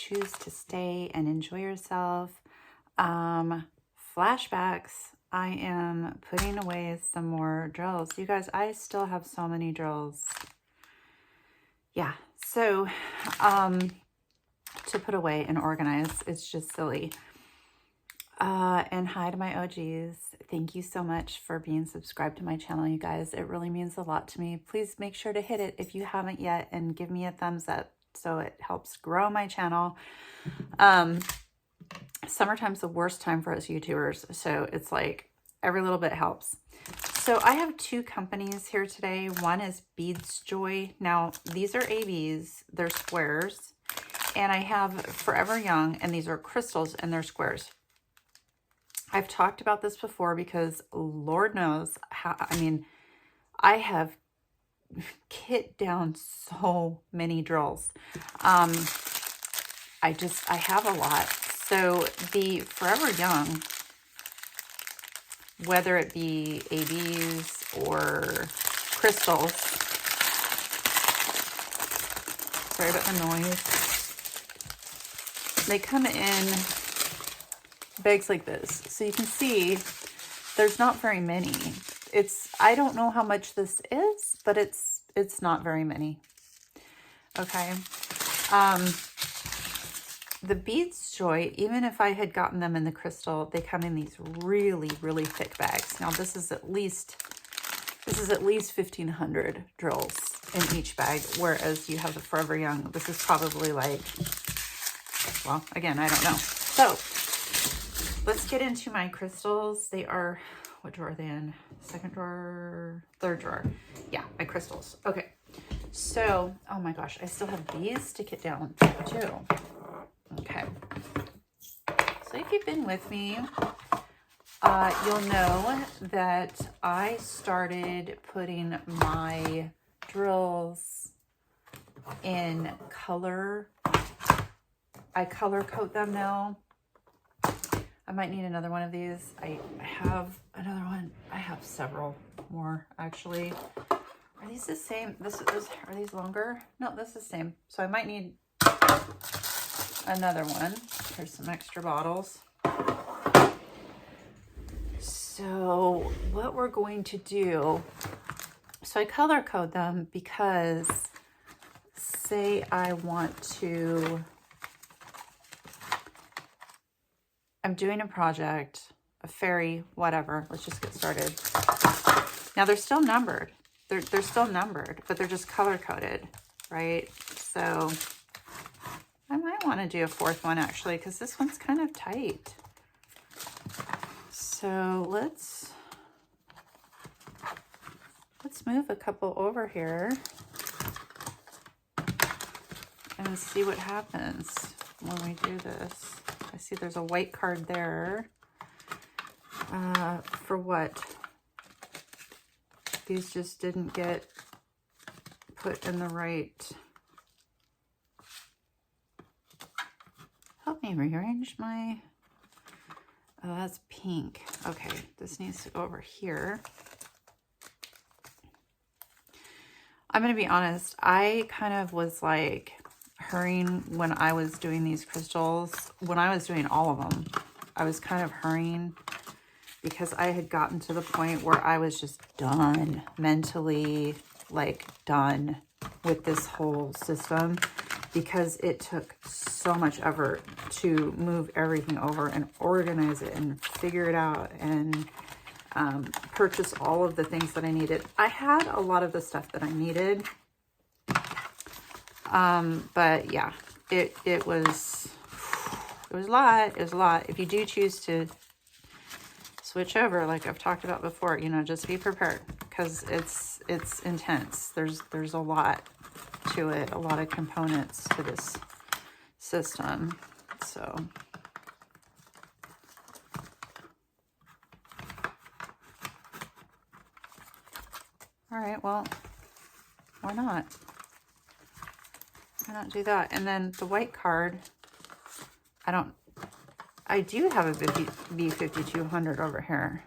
choose to stay and enjoy yourself. Flashbacks. I am putting away some more drills. You guys, I still have so many drills. Yeah, so to put away and organize, it's just silly. And hi to my OGs. Thank you so much for being subscribed to my channel, you guys. It really means a lot to me. Please make sure to hit it if you haven't yet and give me a thumbs up so it helps grow my channel. Summertime's the worst time for us YouTubers, so it's like every little bit helps. So I have two companies here today. One is Beads Joy. Now, these are ABs. They're squares. And I have Forever Young, and these are crystals, and they're squares. I've talked about this before because Lord knows how, I mean, I have kit down so many drills. I have a lot. So the Forever Young, whether it be ABs or crystals, sorry about the noise, they come in bags like this. So you can see there's not very many. I don't know how much this is, but it's not very many. Okay. The Beads Joy, even if I had gotten them in the crystal, they come in these really, really thick bags. Now this is at least 1,500 drills in each bag, whereas you have the Forever Young. This is probably like, well, again, I don't know. So let's get into my crystals. They are, what drawer are they in? Second drawer, third drawer. Yeah, my crystals. Okay. So, oh my gosh, I still have these to get down too. Okay. So if you've been with me, you'll know that I started putting my drills in color. I color code them now. I might need another one of these. I have another one. I have several more actually. Are these the same? Are these longer? No, this is the same. So I might need another one. Here's some extra bottles. So what we're going to do, so I color code them because say I want to, I'm doing a project, a fairy, whatever. Let's just get started. Now they're still numbered. They're still numbered, but they're just color coded, right? So I might want to do a fourth one actually, because this one's kind of tight. So let's move a couple over here and see what happens when we do this. I see there's a white card there. For what? These just didn't get put in the right. Help me rearrange my, oh, that's pink. Okay, this needs to go over here. I'm going to be honest. I kind of was like hurrying when I was doing these crystals. When I was doing all of them, I was kind of hurrying because I had gotten to the point where I was just done mentally, like done with this whole system, because it took so much effort to move everything over and organize it and figure it out and purchase all of the things that I needed. I had a lot of the stuff that I needed. But yeah, it was a lot. It was a lot. If you do choose to switch over, like I've talked about before, you know, just be prepared, because it's intense. There's a lot to it, a lot of components to this system. So all right, well, why not? Why not do that? And then the white card, I do have a B5200 over here.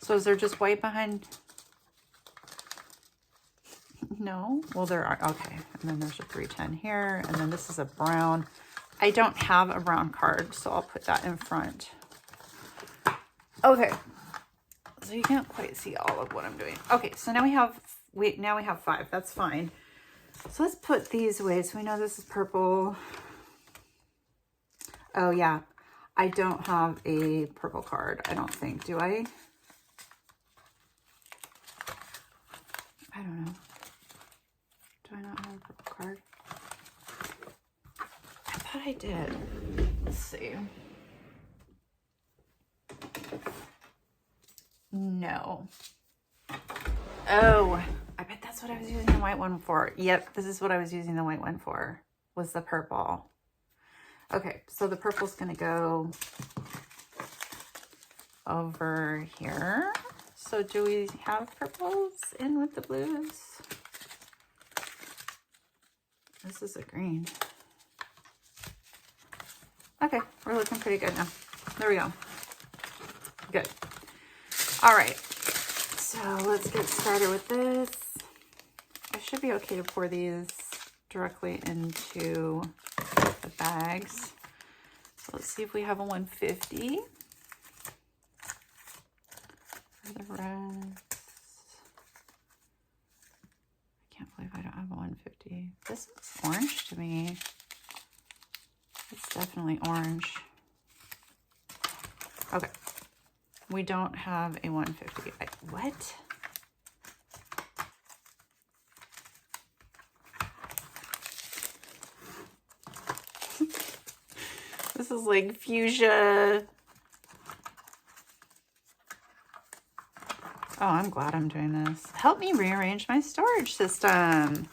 So is there just white behind? No? Well, there are. Okay. And then there's a 310 here. And then this is a brown. I don't have a brown card, so I'll put that in front. Okay, so you can't quite see all of what I'm doing. Okay, so now we have 5. That's fine. So let's put these away. So we know this is purple. Oh yeah, I don't have a purple card, I don't think. Do I? I don't know. Do I not have a purple card? I thought I did. Let's see. No. Oh, I bet that's what I was using the white one for. Yep, this is what I was using the white one for, was the purple. Okay, so the purple's gonna go over here. So do we have purples in with the blues? This is a green. Okay, we're looking pretty good now. There we go. Good. All right, so let's get started with this. I should be okay to pour these directly into the bags. So let's see if we have a 150. For the rest. I can't believe I don't have a 150. This looks orange to me. It's definitely orange. Okay. We don't have a 150. What? This is like fuchsia. Oh, I'm glad I'm doing this. Help me rearrange my storage system.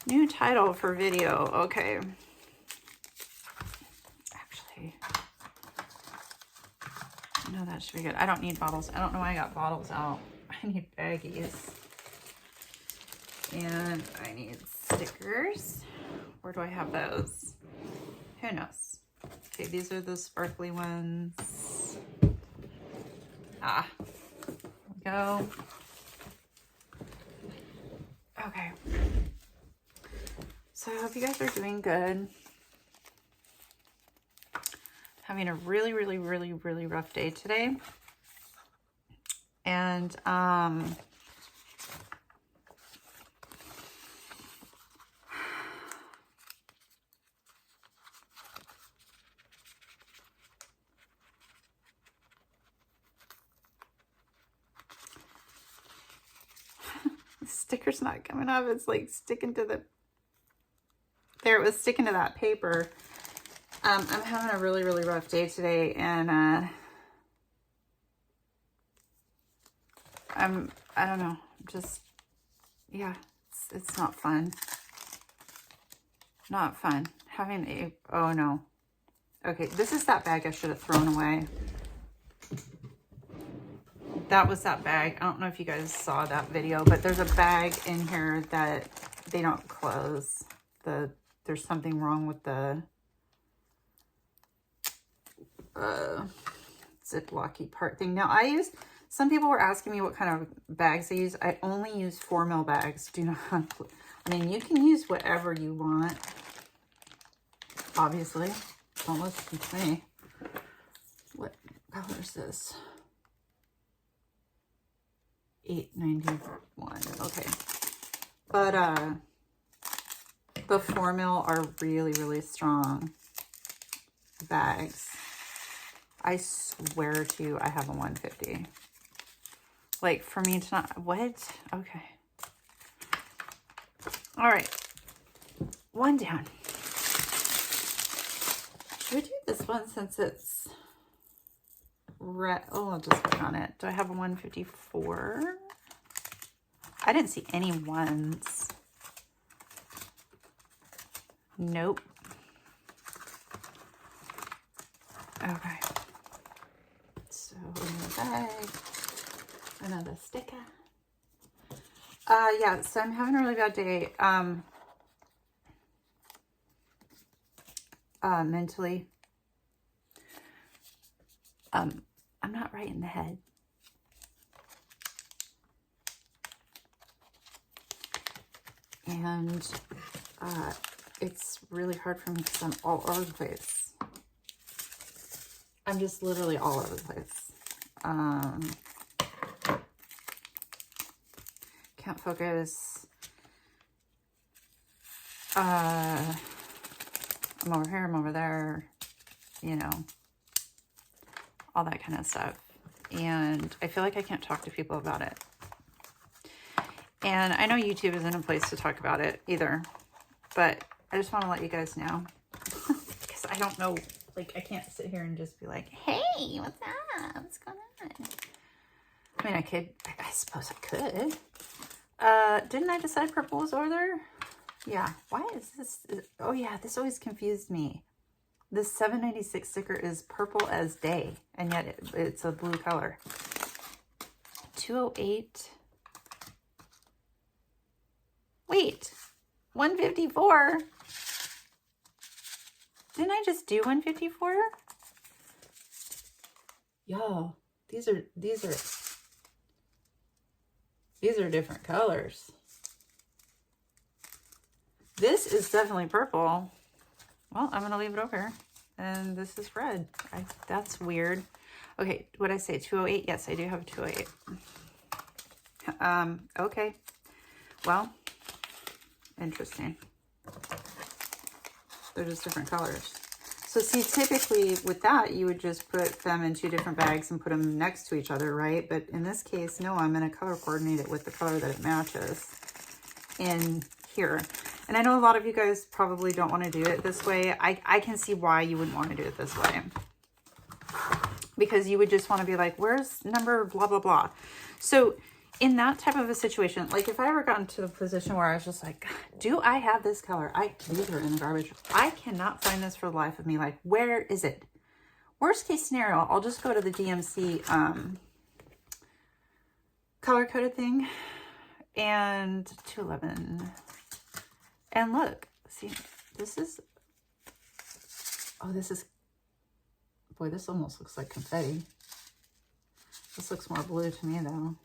New title for video. Okay. Actually, no, that should be good. I don't need bottles. I don't know why I got bottles out. I need baggies. And I need stickers. Where do I have those? Who knows? Okay, these are the sparkly ones. Ah. Go. Okay. So I hope you guys are doing good. Having a really, really, really, really rough day today. And the sticker's not coming off. It's like sticking to the, there, it was sticking to that paper. I'm having a really, really rough day today, and I don't know, just, yeah, it's not fun. Not fun. Having a, oh no. Okay, this is that bag I should have thrown away. That was that bag. I don't know if you guys saw that video, but there's a bag in here that they don't close. There's something wrong with the Ziplocky part thing. Now some people were asking me what kind of bags I use. I only use 4 mil bags. Do not, I mean, you can use whatever you want. Obviously, don't listen to me. What color is this? 891. Okay, but the 4 mil are really, really strong bags. I swear to you, I have a 150. Like, for me to not, what? Okay. All right. One down. Should we do this one since it's red? Oh, I'll just put on it. Do I have a 154? I didn't see any ones. Nope. Okay. So in the bag, another sticker. Yeah, so I'm having a really bad day. Mentally. I'm not right in the head. And it's really hard for me because I'm all over the place. I'm just literally all over the place. Can't focus. I'm over here, I'm over there, you know, all that kind of stuff. And I feel like I can't talk to people about it. And I know YouTube isn't a place to talk about it either, but I just want to let you guys know because I don't know, like, I can't sit here and just be like, hey, what's up? What's going on? I mean, I suppose I could. Didn't I decide purple was over there? Yeah. Why is this? Oh yeah, this always confused me. This 796 sticker is purple as day, and yet it's a blue color. 208. Wait, 154. Didn't I just do 154? Yo, these are different colors. This is definitely purple. Well, I'm gonna leave it over. And this is red. That's weird. Okay, what did I say? 208? Yes, I do have a 208. Okay. Well, interesting. They're just different colors. So see, typically with that, you would just put them in two different bags and put them next to each other, right? But in this case, no, I'm going to color coordinate it with the color that it matches in here. And I know a lot of you guys probably don't want to do it this way. I can see why you wouldn't want to do it this way. Because you would just want to be like, where's number blah, blah, blah. So in that type of a situation, like if I ever got into the position where I was just like, do I have this color? These are in the garbage. I cannot find this for the life of me. Like, where is it? Worst case scenario, I'll just go to the DMC color coded thing and 211. And look, see, this is, oh, this is, boy, this almost looks like confetti. This looks more blue to me though.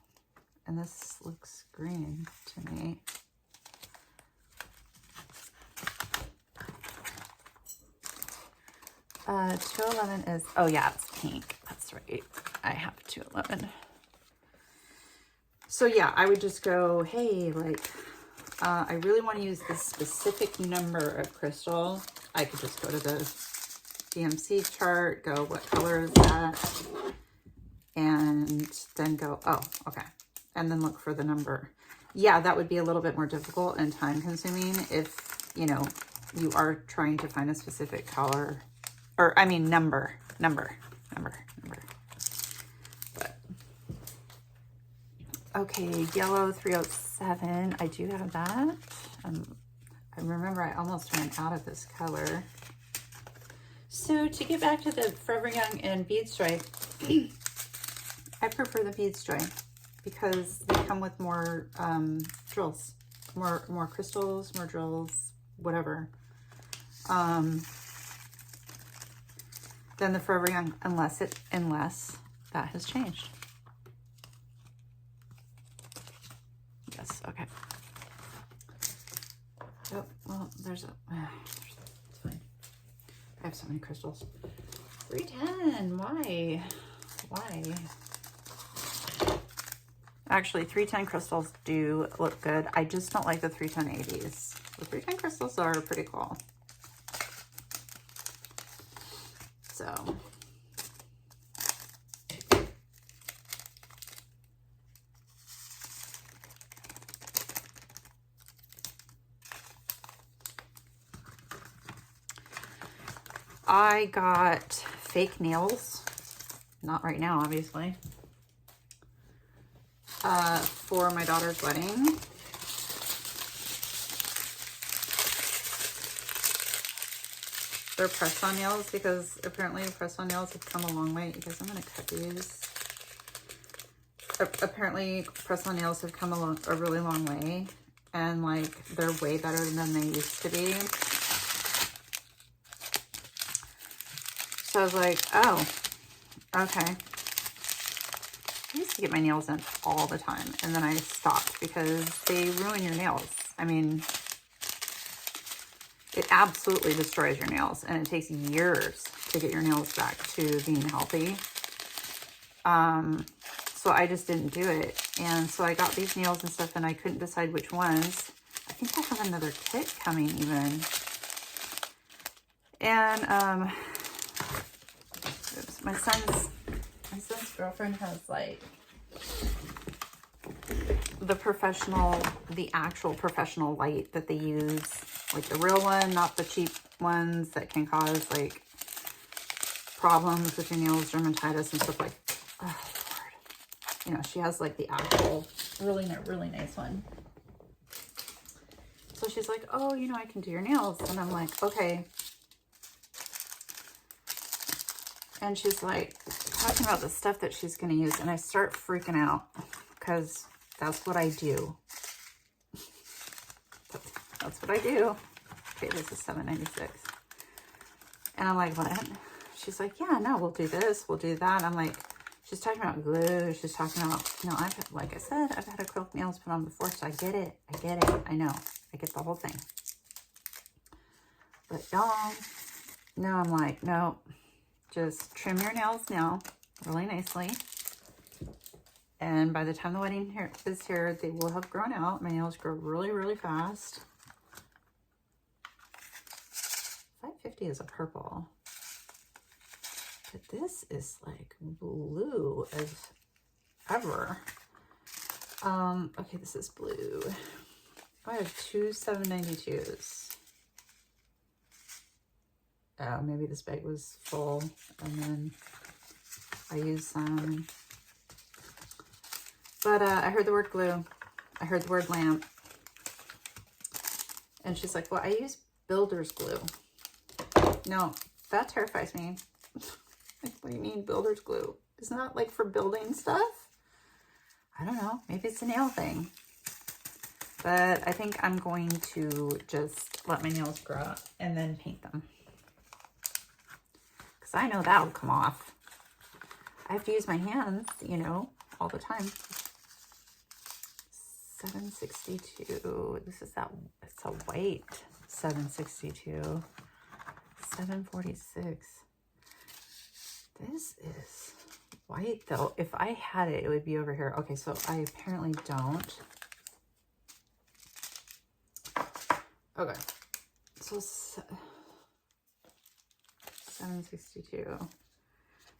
And this looks green to me. Uh, 211 is, oh yeah, it's pink. That's right. I have 211. So yeah, I would just go, hey, like, I really want to use this specific number of crystal. I could just go to the DMC chart, go, what color is that? And then go, oh, okay. And then look for the number. Yeah, that would be a little bit more difficult and time consuming if, you know, you are trying to find a specific color, or I mean, number. But, okay, yellow 307. I do have that. I remember I almost ran out of this color. So to get back to the Forever Young and bead stripe, I prefer the bead stripe because they come with more drills, more crystals, more drills, whatever, than the Forever Young, unless that has changed. Yes, okay. Oh, well, it's fine. I have so many crystals. 310, why? Actually, 310 crystals do look good. I just don't like the 310 80s. The 310 crystals are pretty cool. So. I got fake nails. Not right now, obviously. For my daughter's wedding. They're press-on nails because apparently press-on nails have come a long way. You guys, I'm going to cut these. Apparently press-on nails have come a really long way. And like, they're way better than they used to be. So I was like, oh, okay. I used to get my nails done all the time, and then I stopped because they ruin your nails. I mean, It absolutely destroys your nails, and it takes years to get your nails back to being healthy. So I just didn't do it. And so I got these nails and stuff, and I couldn't decide which ones. I think I have another kit coming even. And oops, my son's girlfriend has like the actual professional light that they use, like the real one, not the cheap ones that can cause like problems with your nails, dermatitis and stuff like, oh Lord. You know, she has like the actual really nice one. So she's like, oh, you know, I can do your nails. And I'm like, okay. And she's like talking about the stuff that she's going to use. And I start freaking out because that's what I do. That's what I do. Okay, this is $7.96. And I'm like, what? She's like, yeah, no, we'll do this. We'll do that. I'm like, she's talking about glue. She's talking about, you know, like I said, I've had acrylic nails put on before, so I get it. I get it. I know. I get the whole thing. But y'all, now I'm like, no, just trim your nails now really nicely. And by the time the wedding is here, they will have grown out. My nails grow really fast. $5.50 is a purple. But this is like blue as ever. Okay, this is blue. I have two 7.92s. Oh, maybe this bag was full, and then I used some. But I heard the word glue. I heard the word lamp. And she's like, well, I use builder's glue. No, that terrifies me. Like, what do you mean builder's glue? Isn't that like for building stuff? I don't know. Maybe it's a nail thing. But I think I'm going to just let my nails grow out and then paint them. Because I know that'll come off. I have to use my hands, you know, all the time. $7.62. This is that, it's a white $7.62. $7.46. This is white though. If I had it, it would be over here. Okay, so I apparently don't. Okay, so $7.62.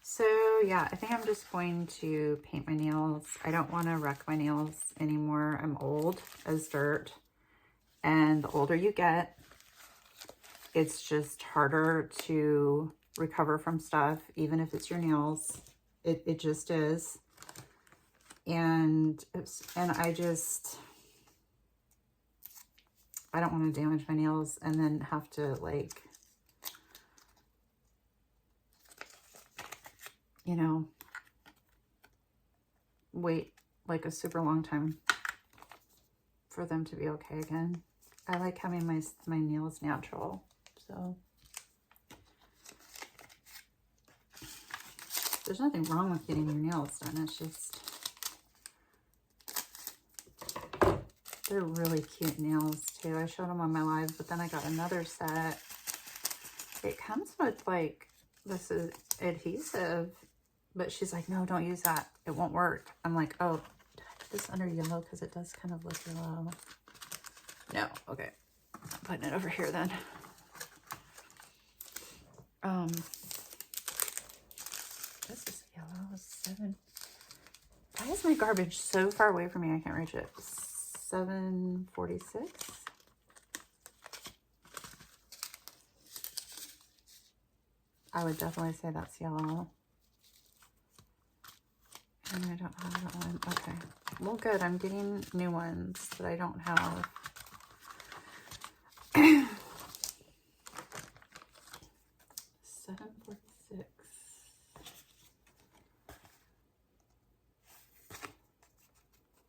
So yeah, I think I'm just going to paint my nails. I don't want to wreck my nails anymore. I'm old as dirt, and the older you get, it's just harder to recover from stuff, even if it's your nails. It just is. And I don't want to damage my nails and then have to, like, you know, wait like a super long time for them to be okay again. I like having my nails natural, so there's nothing wrong with getting your nails done. It's just, they're really cute nails too. I showed them on my live, but then I got another set. It comes with like, this is adhesive, but she's like, no, don't use that. It won't work. I'm like, oh, did I put this under yellow? Because it does kind of look yellow. No, okay. I'm putting it over here then. This is yellow. 7. Why is my garbage so far away from me? I can't reach it. 7.46. I would definitely say that's yellow. And I don't have that one. Okay. Well, good. I'm getting new ones that I don't have. $7.46.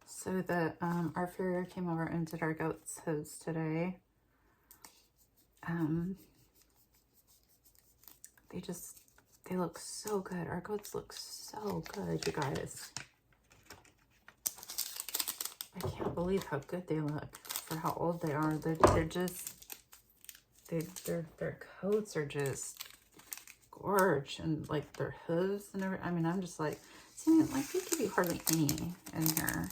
So the our farrier came over and did our goats' hooves today. They look so good. Our goats look so good, you guys. I can't believe how good they look for how old they are. They their coats are just gorge, and like their hooves and everything. I mean, I'm just like, see, like there could be hardly any in here.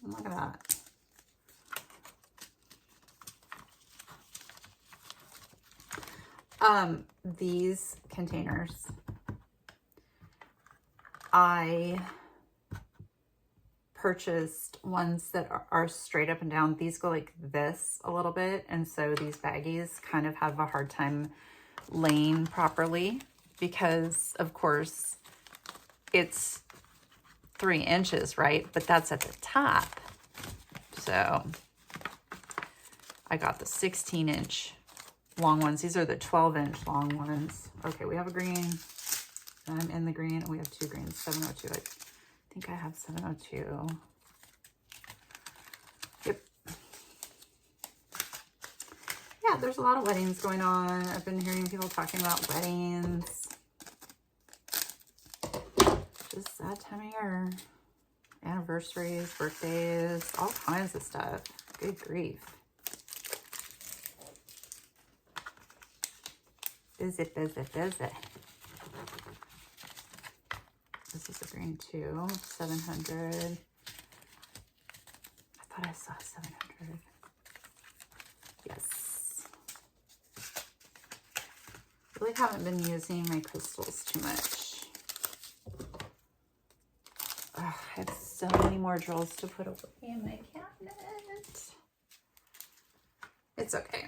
Look at that. These containers, I purchased ones that are straight up and down. These go like this a little bit, and so these baggies kind of have a hard time laying properly because, of course, it's 3 inches, right? But that's at the top. So I got the 16-inch long ones. These are the 12-inch long ones. Okay, we have a green. I'm in the green, and we have 2 greens. 702. I think I have 702. Yep. Yeah, there's a lot of weddings going on. I've been hearing people talking about weddings. Just that time of year. Anniversaries, birthdays, all kinds of stuff. Good grief. Busy, busy, busy. This is a green too. 700. I thought I saw 700. Yes. Really haven't been using my crystals too much. Oh, I have so many more drills to put away in my cabinet. It's okay.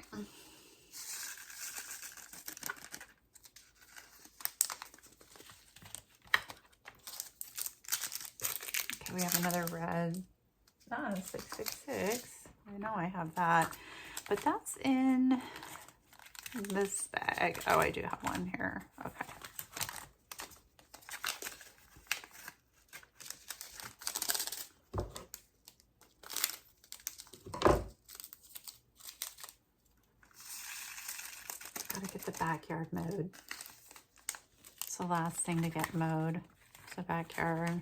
We have another red. Ah, 666. I know I have that, but that's in this bag. Oh, I do have one here. Okay. Gotta get the backyard mowed. It's the last thing to get mowed. It's the backyard.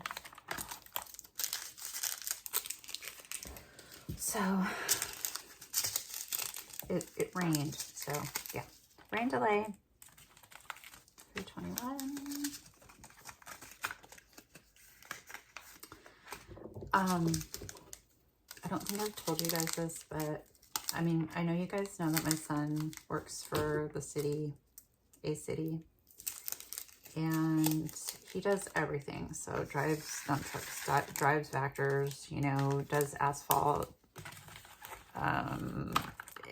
So it rained. So yeah, rain delay. 321. I don't think I've told you guys this, but I mean, I know you guys know that my son works for the city, a city, and he does everything. So drives dump trucks, drives vectors, you know, does asphalt.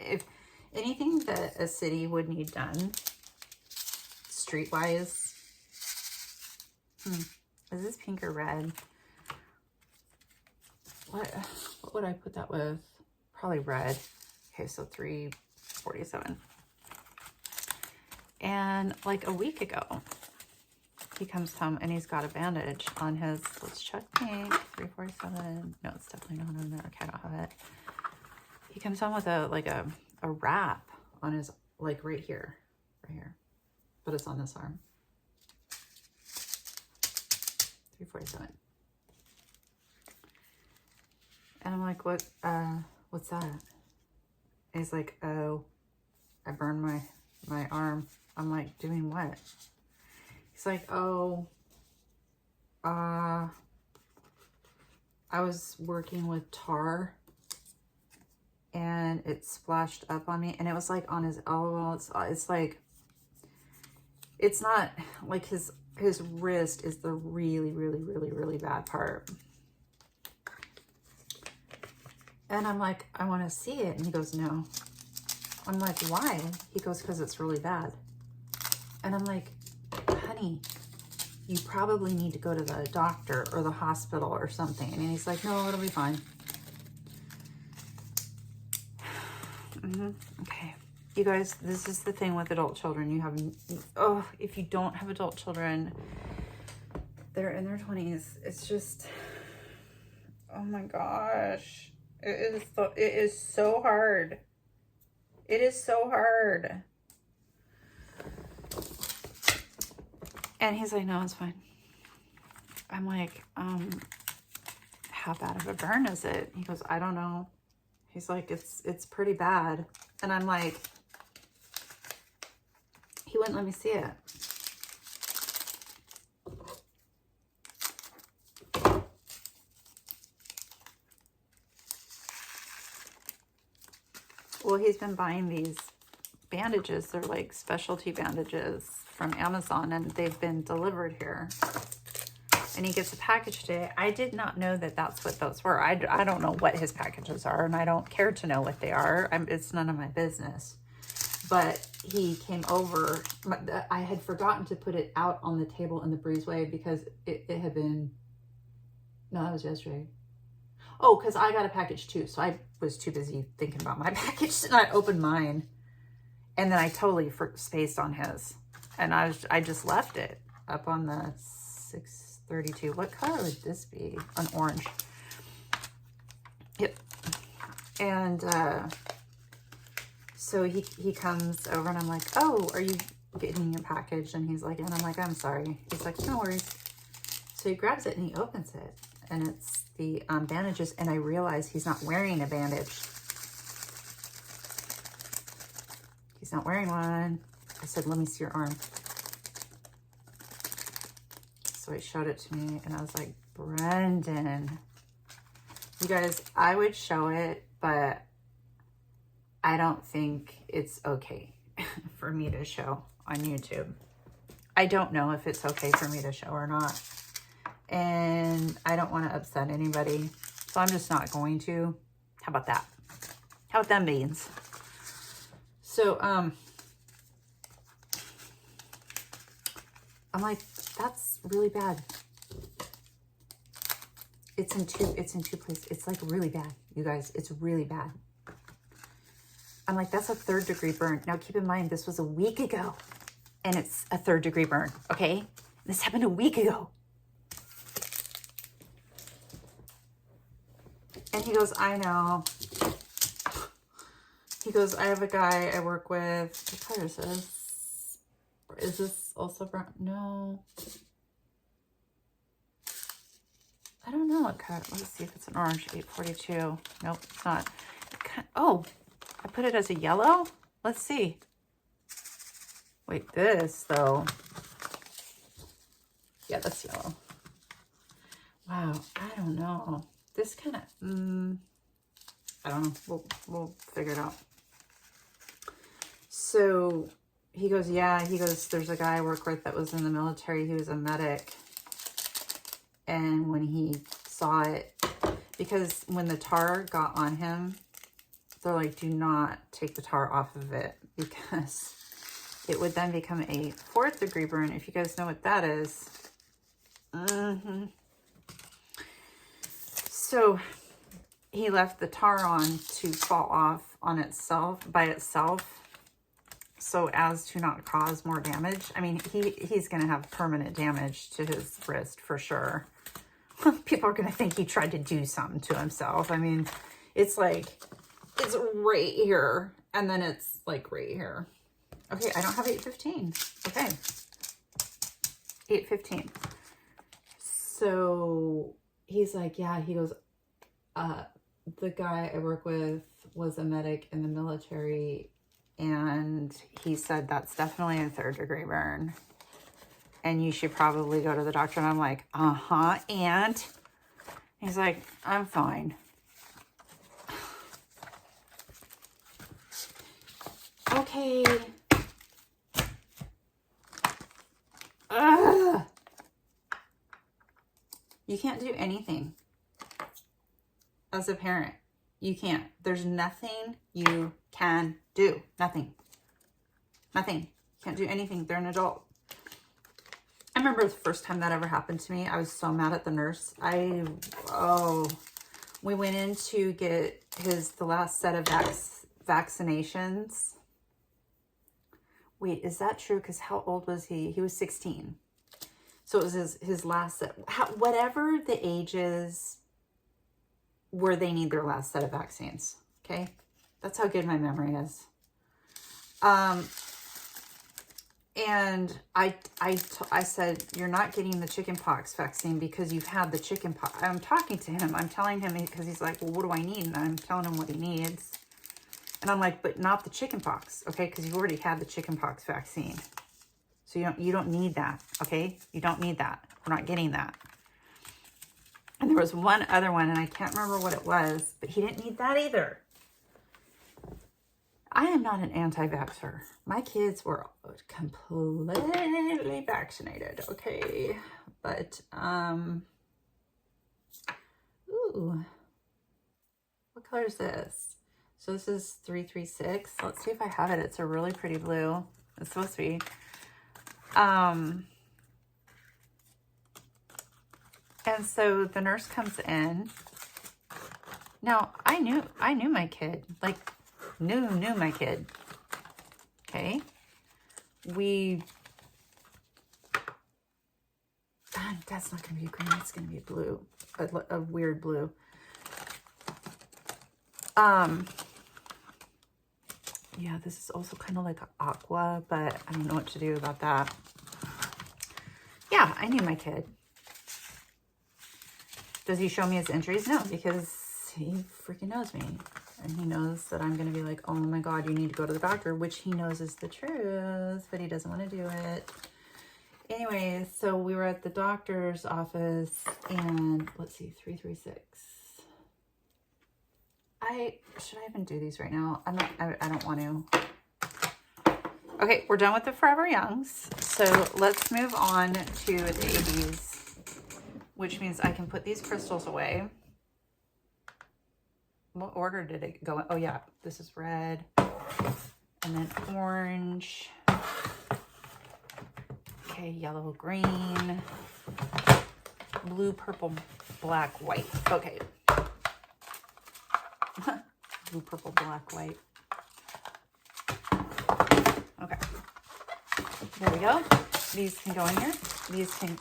If anything that a city would need done streetwise, is this pink or red? What would I put that with? Probably red. Okay, so 347. And like a week ago, he comes home and he's got a bandage on his, let's check pink, 347. No, it's definitely not on there. Okay, I don't have it. He comes home with a wrap on his, like right here, but it's on this arm. 347. And I'm like, what's that? And he's like, oh, I burned my arm. I'm like, doing what? He's like, oh, I was working with tar and it splashed up on me, and it was like on his elbow. It's like, it's not like his wrist is the really bad part. And I'm like, I want to see it. And he goes, no. I'm like, why? He goes, because it's really bad. And I'm like, honey, you probably need to go to the doctor or the hospital or something. And he's like, no, it'll be fine. Okay. You guys, this is the thing with adult children. You have, if you don't have adult children, they're in their 20s. It's just, oh my gosh. It is so hard. It is so hard. And he's like, no, it's fine. I'm like, how bad of a burn is it? He goes, I don't know. He's like, it's pretty bad. And I'm like, He wouldn't let me see it. Well, he's been buying these bandages. They're like specialty bandages from Amazon, and they've been delivered here. And he gets a package today. I did not know that that's what those were. I don't know what his packages are, and I don't care to know what they are. It's none of my business. But he came over. I had forgotten to put it out on the table in the breezeway because it had been... No, that was yesterday. Oh, because I got a package too. So I was too busy thinking about my package, and I opened mine. And then I totally spaced on his. And I just left it up on the 632. What color would this be? An orange. Yep. And so he comes over, and I'm like, oh, are you getting your package? And he's like, and I'm like, I'm sorry. He's like, no worries. So he grabs it and he opens it. And it's the bandages. And I realize he's not wearing a bandage. He's not wearing one. I said, let me see your arm. So he showed it to me, and I was like, Brendan. You guys, I would show it, but I don't think it's okay for me to show on YouTube. I don't know if it's okay for me to show or not. And I don't want to upset anybody, so I'm just not going to. How about that? How about them beans? So, I'm like, that's really bad. It's in two places. It's like really bad, you guys. It's really bad. I'm like, that's a 3rd degree burn. Now keep in mind, this was a week ago, and it's a 3rd degree burn, okay? This happened a week ago. And he goes, I know. He goes, I have a guy I work with. What color is this? Is this also brown? No. I don't know what color. Let's see if it's an orange. 842. Nope, it's not. Oh, I put it as a yellow? Let's see. Wait, this, though. Yeah, that's yellow. Wow, I don't know. This kind of, I don't know. We'll figure it out. So he goes, yeah, he goes, there's a guy I work with that was in the military. He was a medic. And when he saw it, because when the tar got on him, they're like, do not take the tar off of it, because it would then become a 4th degree burn. If you guys know what that is. So he left the tar on to fall off on itself, by itself, so as to not cause more damage. I mean, he's going to have permanent damage to his wrist for sure. People are going to think he tried to do something to himself. I mean, it's like, it's right here, and then it's like right here. Okay, I don't have 815. Okay. 815. So he's like, yeah, he goes, the guy I work with was a medic in the military, and he said that's definitely a 3rd degree burn, and you should probably go to the doctor. And I'm like, and he's like, I'm fine. Okay. Ugh. You can't do anything as a parent. You can't. There's nothing you can do. Nothing. Nothing. Can't do anything. They're an adult. I remember the first time that ever happened to me. I was so mad at the nurse. We went in to get the last set of vaccinations. Wait, is that true? Because how old was he? He was 16. So it was his last set. Whatever the age is where they need their last set of vaccines. Okay? That's how good my memory is. And I said, you're not getting the chickenpox vaccine because you've had the chickenpox. I'm talking to him. I'm telling him, because he's like, well, what do I need? And I'm telling him what he needs. And I'm like, but not the chickenpox, okay? Because you already had the chickenpox vaccine. So you don't need that, okay? You don't need that. We're not getting that. And there was one other one, and I can't remember what it was, but he didn't need that either. I am not an anti-vaxxer. My kids were completely vaccinated, okay? But, ooh, what color is this? So this is 336. Let's see if I have it. It's a really pretty blue. It's supposed to be. And so the nurse comes in. Now, I knew my kid, like, knew my kid. Okay. That's not going to be green. It's going to be blue, a weird blue. Yeah, this is also kind of like aqua, but I don't know what to do about that. Yeah, I knew my kid. Does he show me his injuries? No, because he freaking knows me. And he knows that I'm going to be like, oh my God, you need to go to the doctor, which he knows is the truth, but he doesn't want to do it. Anyway, so we were at the doctor's office, and let's see, 336. Should I even do these right now? I don't want to. Okay, we're done with the Forever Youngs. So let's move on to the ABs, which means I can put these crystals away. What order did it go in? Oh yeah, this is red, and then orange. Okay, yellow, green, blue, purple, black, white. Okay. Blue, purple, black, white. Okay. There we go. These can go in here. These can...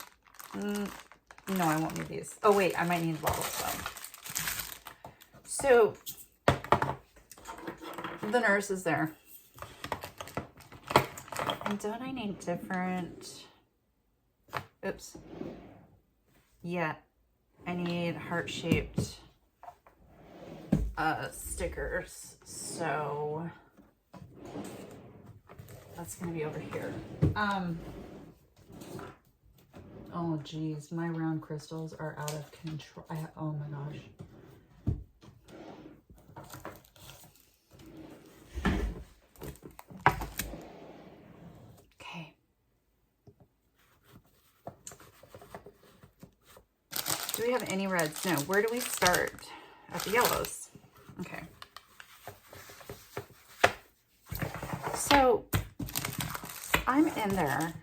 no, I won't need these. Oh, wait. I might need bottles, though. So, the nurse is there. And don't I need different... Oops. Yeah. I need heart-shaped... stickers, so that's gonna be over here. Oh geez, my round crystals are out of control. Oh my gosh. Okay. Do we have any reds? No. Where do we start? At the yellows. Okay. So I'm in there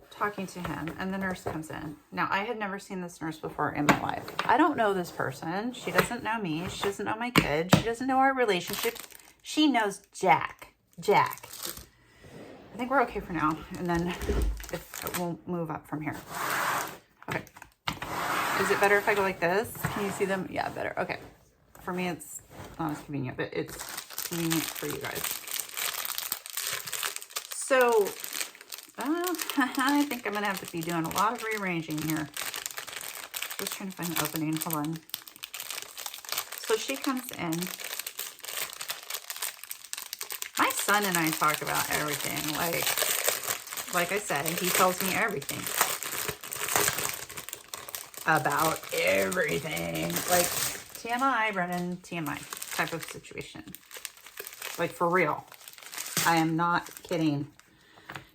talking to him, and the nurse comes in. Now, I had never seen this nurse before in my life. I don't know this person. She doesn't know me. She doesn't know my kid. She doesn't know our relationship. She knows Jack. I think we're okay for now, and then we'll move up from here. Okay. Is it better if I go like this? Can you see them? Yeah, better. Okay. For me, it's not as convenient, but it's convenient for you guys. So, I think I'm going to have to be doing a lot of rearranging here. Just trying to find an opening. Hold on. So she comes in. My son and I talk about everything. Like I said, he tells me everything. About everything. Like TMI, Brennan, TMI type of situation. Like for real. I am not kidding.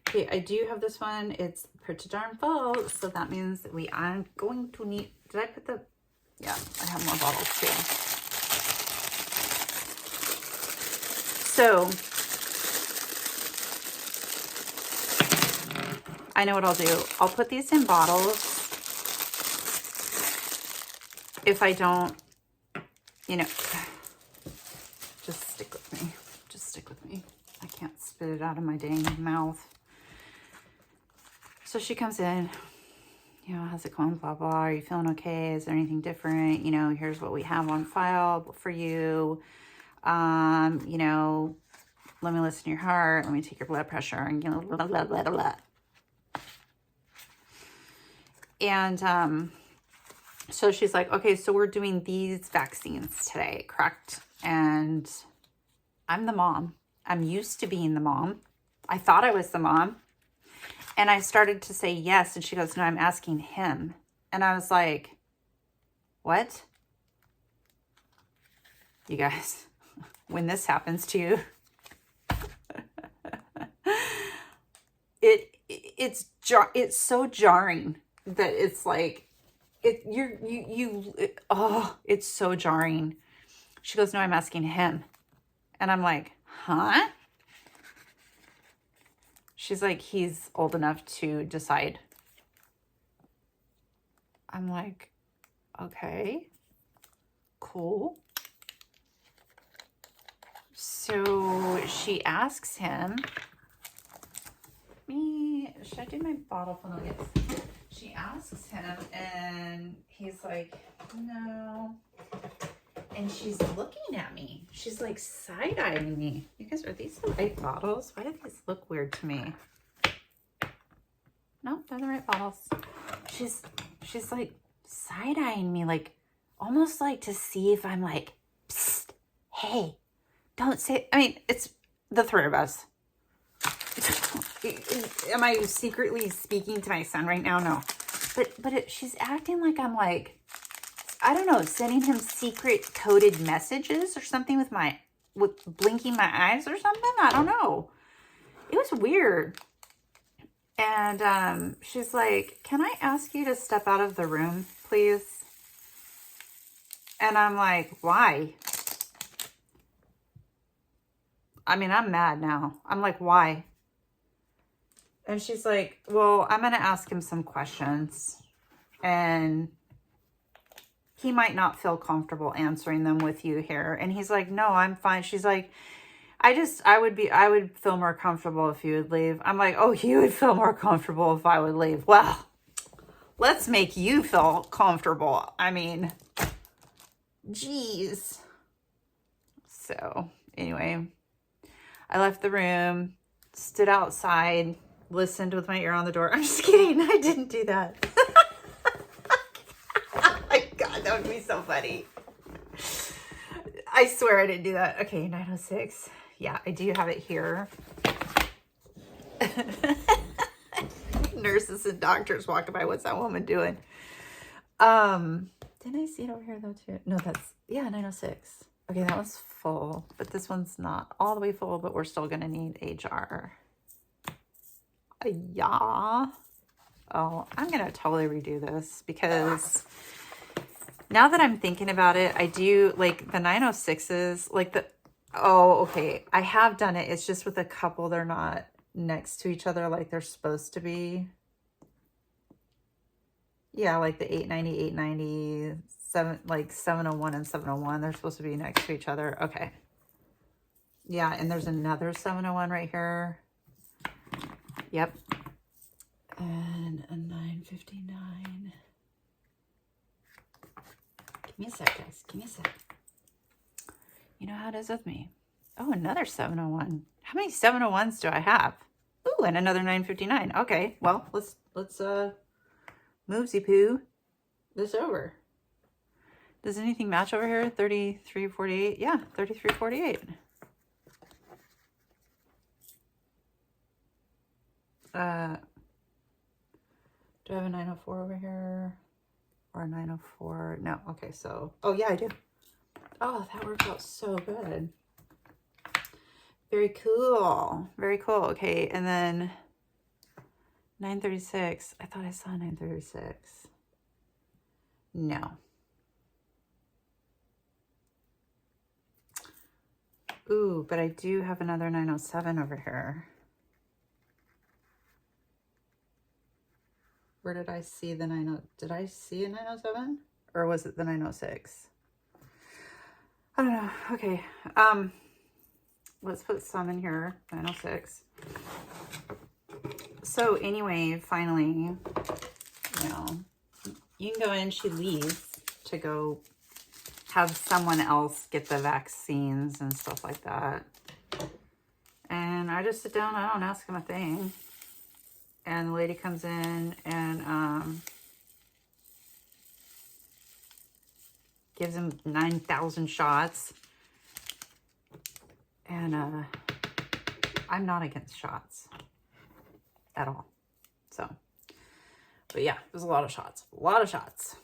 Okay, I do have this one. It's pretty darn full, so that means that we are going to need... Did I put the... Yeah, I have more bottles too. So, I know what I'll do. I'll put these in bottles. If I don't, you know, just stick with me. Just stick with me. I can't spit it out of my dang mouth. So she comes in, you know, how's it going, blah, blah. Are you feeling okay? Is there anything different? You know, here's what we have on file for you. You know, let me listen to your heart. Let me take your blood pressure and, you know, blah, blah, blah, blah, blah. And, so she's like, okay, so we're doing these vaccines today, correct? And I'm the mom. I'm used to being the mom. I thought I was the mom. And I started to say yes. And she goes, no, I'm asking him. And I was like, what? You guys, when this happens to you, it's so jarring that it's like, it's so jarring. She goes, no, I'm asking him. And I'm like, huh? She's like, he's old enough to decide. I'm like, okay, cool. So she asks him, should I do my bottle funnel? Yes. She asks him and he's like, no. And she's looking at me. She's like side-eyeing me. You guys, are these the right bottles? Why do these look weird to me? Nope, they're the right bottles. She's like side-eyeing me, like almost like to see if I'm like, psst, hey, don't say, I mean, it's the three of us. Am I secretly speaking to my son right now? No. But she's acting like I'm like, I don't know, sending him secret coded messages or something with blinking my eyes or something. I don't know. It was weird. And she's like, can I ask you to step out of the room, please? And I'm like, why? I mean, I'm mad now. I'm like, why? And she's like, well, I'm going to ask him some questions. And he might not feel comfortable answering them with you here. And he's like, no, I'm fine. She's like, I would feel more comfortable if you would leave. I'm like, oh, you would feel more comfortable if I would leave. Well, let's make you feel comfortable. I mean, geez. So anyway, I left the room, stood outside, listened with my ear on the door. I'm just kidding. I didn't do that. Oh my God, that would be so funny. I swear I didn't do that. Okay, 906. Yeah, I do have it here. Nurses and doctors walking by. What's that woman doing? Didn't I see it over here though too? No, yeah, 906. Okay, that one's full, but this one's not all the way full, but we're still gonna need a jar. Yeah. Oh, I'm gonna totally redo this because now that I'm thinking about it, I do like the 906s, like oh, okay. I have done it. It's just with a couple, they're not next to each other like they're supposed to be. Yeah, like the 890, 890, like 701 and 701, they're supposed to be next to each other. Okay. Yeah, and there's another 701 right here. Yep. And a 959. Give me a sec, guys. Give me a sec. You know how it is with me. Oh, another 701. How many 701s do I have? Ooh, and another 959. Okay, well, let's movesy-poo this over. Does anything match over here? 3348. Yeah, 3348. Do I have a 904 over here? Or a 904? No. Okay, so, oh yeah, I do. Oh, that worked out so good. Very cool. Very cool. Okay, and then 936. I thought I saw 936. No. Ooh, but I do have another 907 over here. Where did I see the 90? Did I see a 907? Or was it the 906? I don't know. Okay. Let's put some in here. 906. So anyway, finally, you know, you can go in. She leaves to go have someone else get the vaccines and stuff like that. And I just sit down. I don't ask him a thing. And the lady comes in and gives him 9,000 shots. And I'm not against shots at all. So, but yeah, there's a lot of shots. A lot of shots.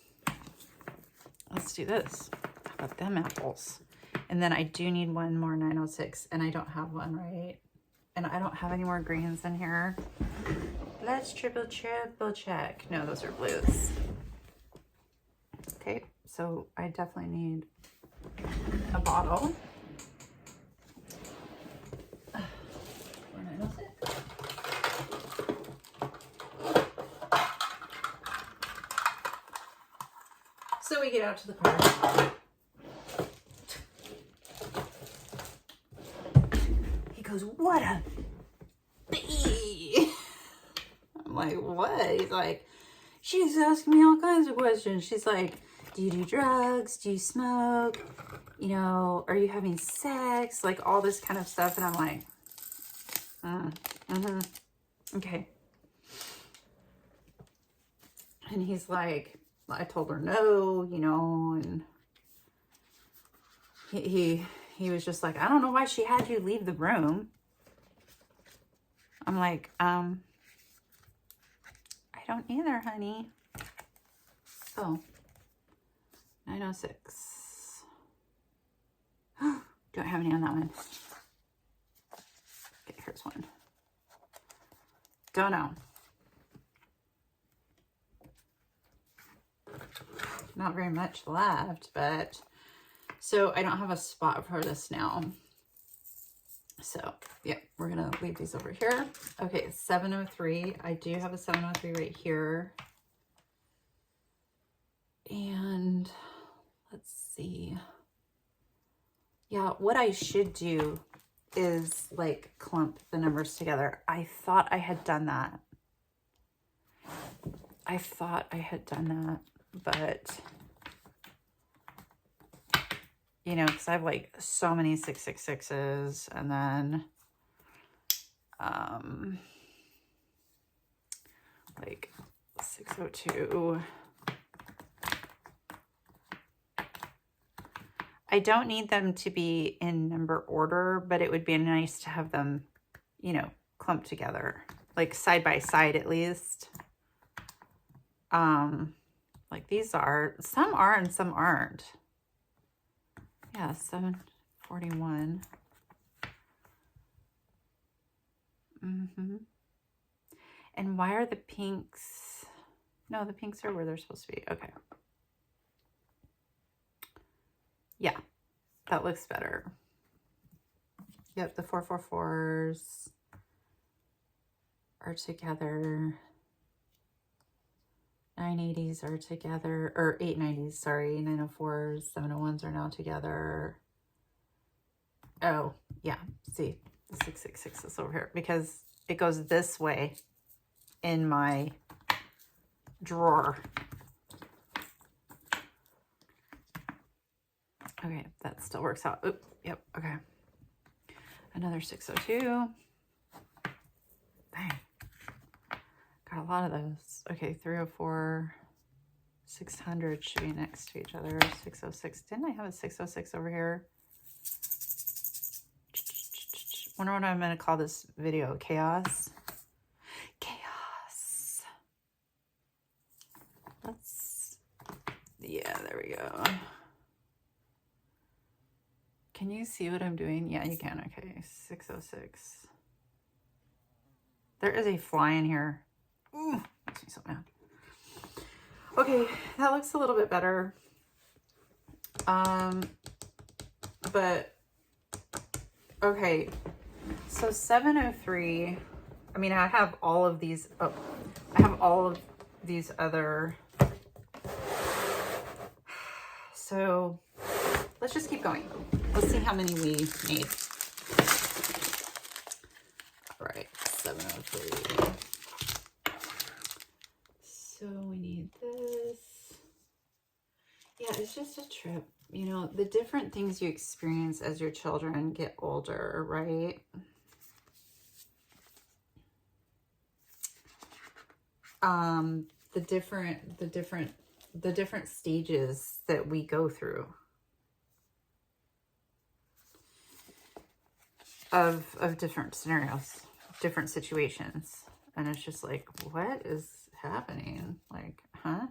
Let's do this. How about them apples? And then I do need one more 906, and I don't have one, right? And I don't have any more greens in here. Let's triple check. No, those are blues. Okay, so I definitely need a bottle. So we get out to the car. He goes, what a bee. I'm like, what? He's like, she's asking me all kinds of questions. She's like, do you do drugs? Do you smoke? You know, are you having sex? Like all this kind of stuff. And I'm like, okay. And he's like, I told her no, you know, and he was just like, I don't know why she had you leave the room. I'm like, I don't either, honey. Oh, 906. Don't have any on that one. Okay, here's one. Don't know. Not very much left, but so I don't have a spot for this now. So yeah, we're gonna leave these over here. Okay, 703. I do have a 703 right here. And let's see. Yeah, what I should do is like clump the numbers together. I thought I had done that. But you know, because I have like so many 666s, and then like 602. I don't need them to be in number order, but it would be nice to have them, you know, clumped together, like side by side at least. Like these are, some are and some aren't. Yeah, 741. And why are the pinks? No, the pinks are where they're supposed to be. Okay. Yeah, that looks better. Yep, the 444s are together. 980s are together, or 890s, sorry. 904s, 701s are now together. Oh, yeah, see, the 666 is over here because it goes this way in my drawer. Okay, that still works out. Oop, yep, okay. Another 602. Dang. Got a lot of those. Okay, 304, 600 should be next to each other. 606. Didn't I have a 606 over here? Wonder what I'm going to call this video. Chaos. Chaos. Let's, yeah, there we go. Can you see what I'm doing? Yeah, you can. Okay, 606. There is a fly in here. Ooh, makes me so mad. Okay, that looks a little bit better. But okay, so 703. I mean, I have all of these. Oh, I have all of these other. So let's just keep going. Let's see how many we made. All right, 703. So we need this. Yeah, it's just a trip. You know, the different things you experience as your children get older, right? The different stages that we go through. of different scenarios, different situations. And it's just like, what is happening? Like, huh?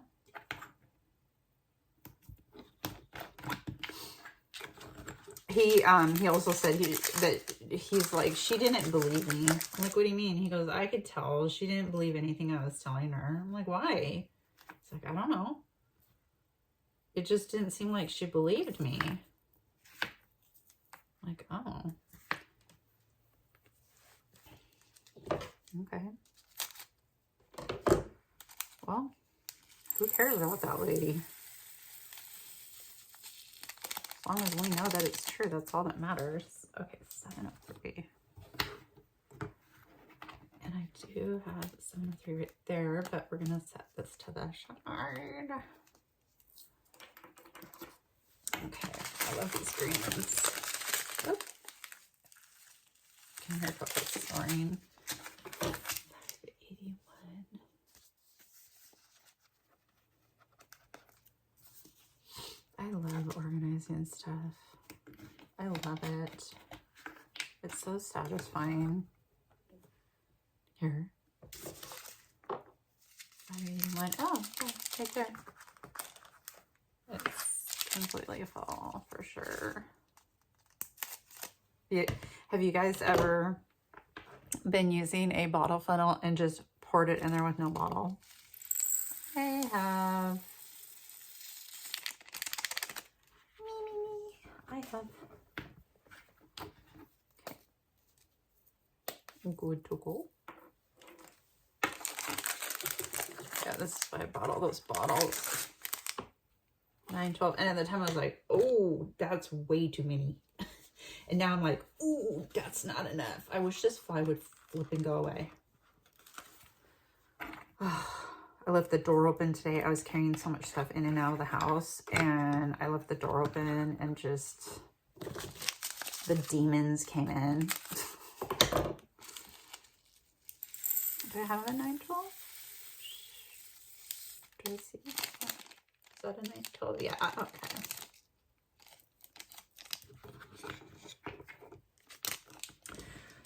He also said he's like, she didn't believe me. I'm like, what do you mean? He goes, I could tell she didn't believe anything I was telling her. I'm like, why? It's like, I don't know. It just didn't seem like she believed me. Like, oh. Okay. Well, who cares about that lady? As long as we know that it's true, that's all that matters. Okay, 7 of 3. And I do have 7 of 3 right there, but we're going to set this to the side. Okay, I love these green ones. Oh. Can hear Coco snoring. 581. I love organizing stuff. I love it. It's so satisfying. Here. 581. Oh, okay, right there. It's completely full for sure. Have you guys ever been using a bottle funnel and just poured it in there with no bottle? I have. I have. Okay. Good to go. Yeah, this is why I bought all those bottles. 9, 12. And at the time I was like, oh, that's way too many. And now I'm like, ooh, that's not enough. I wish this fly would flip and go away. I left the door open today. I was carrying so much stuff in and out of the house, and I left the door open, and just the demons came in. Do I have a 9, 12? Do I see? Is that a 9, 12? Yeah, okay.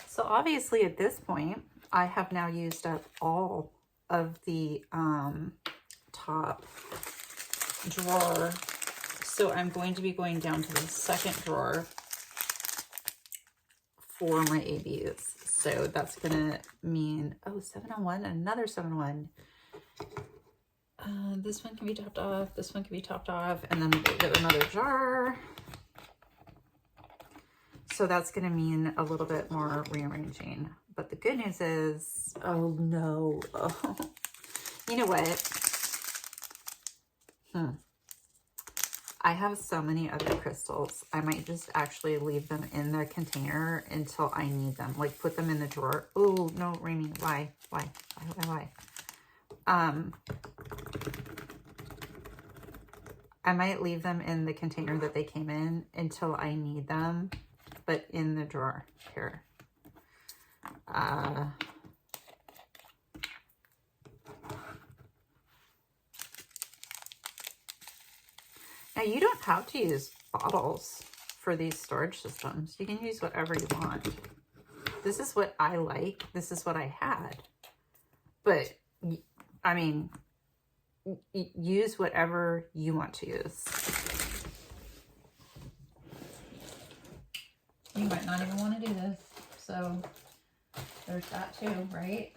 So obviously at this point, I have now used up all of the top drawer. So I'm going to be going down to the second drawer for my ABs. So that's going to mean, oh, 701, another 701. This one can be topped off. This one can be topped off. And then we'll get another jar. So that's going to mean a little bit more rearranging. But the good news is, oh no. Oh. You know what? I have so many other crystals. I might just actually leave them in the container until I need them. Like put them in the drawer. Oh, no, Remy. Why? I might leave them in the container that they came in until I need them. But in the drawer here. Now you don't have to use bottles for these storage systems. You can use whatever you want. This is what I like. This is what I had. But, I mean, use whatever you want to use. You might not even want to do this, so there's that too, right?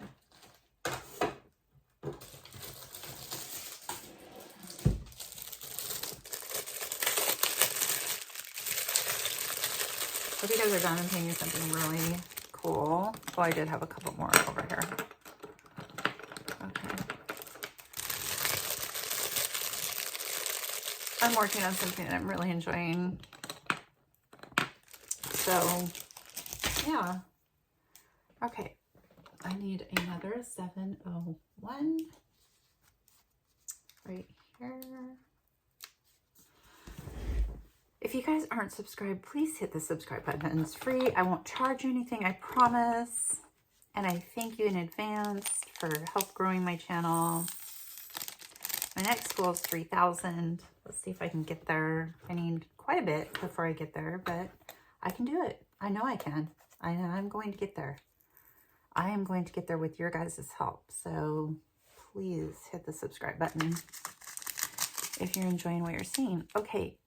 Hope you guys are done and painting something really cool. Well, I did have a couple more over here. Okay. I'm working on something that I'm really enjoying. So, yeah. Okay. I need another 701 right here. If you guys aren't subscribed, please hit the subscribe button. It's free. I won't charge you anything, I promise. And I thank you in advance for help growing my channel. My next goal is 3,000. Let's see if I can get there. I need quite a bit before I get there, but I can do it. I know I can. I'm going to get there. I am going to get there with your guys' help. So please hit the subscribe button if you're enjoying what you're seeing. Okay,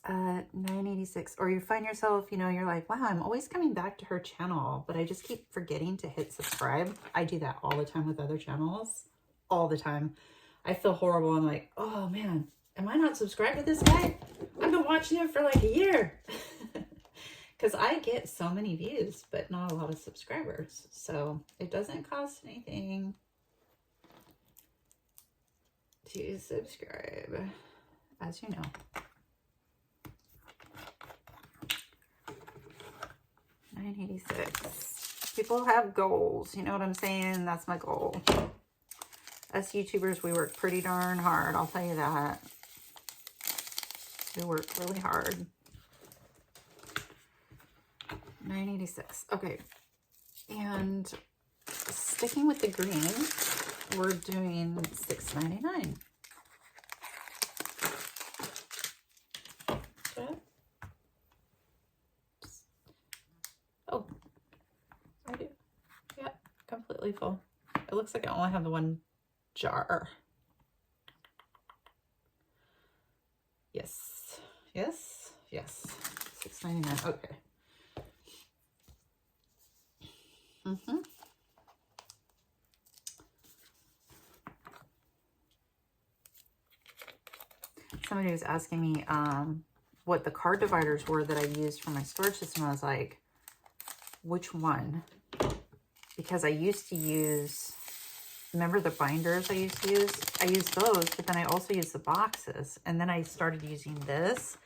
986. Or you find yourself, you know, you're like, wow, I'm always coming back to her channel, but I just keep forgetting to hit subscribe. I do that all the time with other channels. All the time. I feel horrible. I'm like, oh man, am I not subscribed to this guy? I've been watching him for like a year. Because I get so many views, but not a lot of subscribers. So it doesn't cost anything to subscribe, as you know. $9.86. People have goals. You know what I'm saying? That's my goal. Us YouTubers, we work pretty darn hard. I'll tell you that. We work really hard. $9.86. Okay. And sticking with the green, we're doing $6.99. Okay. Oh, I do. Yeah, completely full. It looks like I only have the one jar. Yes. Yes. Yes. $6.99. Okay. Somebody was asking me what the card dividers were that I used for my storage system. I was like, which one? Because I used to use, remember the binders I used to use? I used those, but then I also used the boxes. And then I started using this.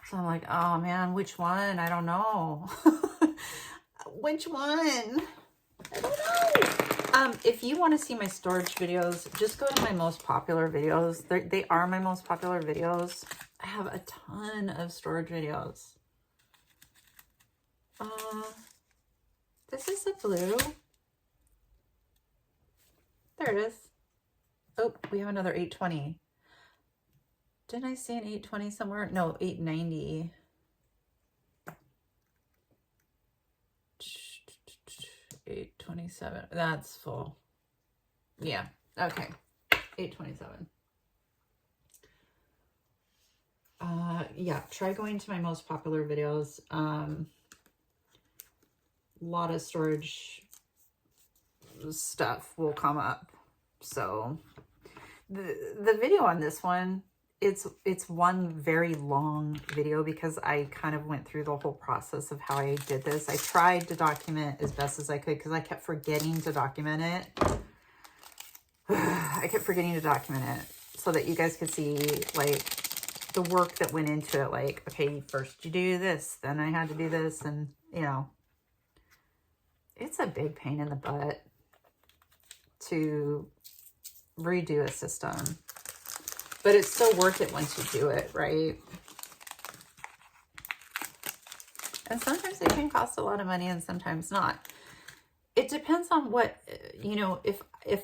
So I'm like, oh man, which one? I don't know. Which one? I don't know. If you want to see my storage videos, just go to my most popular videos. They are my most popular videos. I have a ton of storage videos. This is the blue. There it is. Oh, we have another 820. Didn't I see an 820 somewhere? No, 890. 827. That's full. Yeah. Okay. 827. Yeah, try going to my most popular videos. A lot of storage stuff will come up. So the video on this one, it's one very long video because I kind of went through the whole process of how I did this. I tried to document as best as I could because I kept forgetting to document it. I kept forgetting to document it so that you guys could see like the work that went into it. Like, okay, first you do this, then I had to do this, and you know, it's a big pain in the butt to redo a system. But it's so worth it once you do it, right? And sometimes it can cost a lot of money and sometimes not. It depends on what, you know, if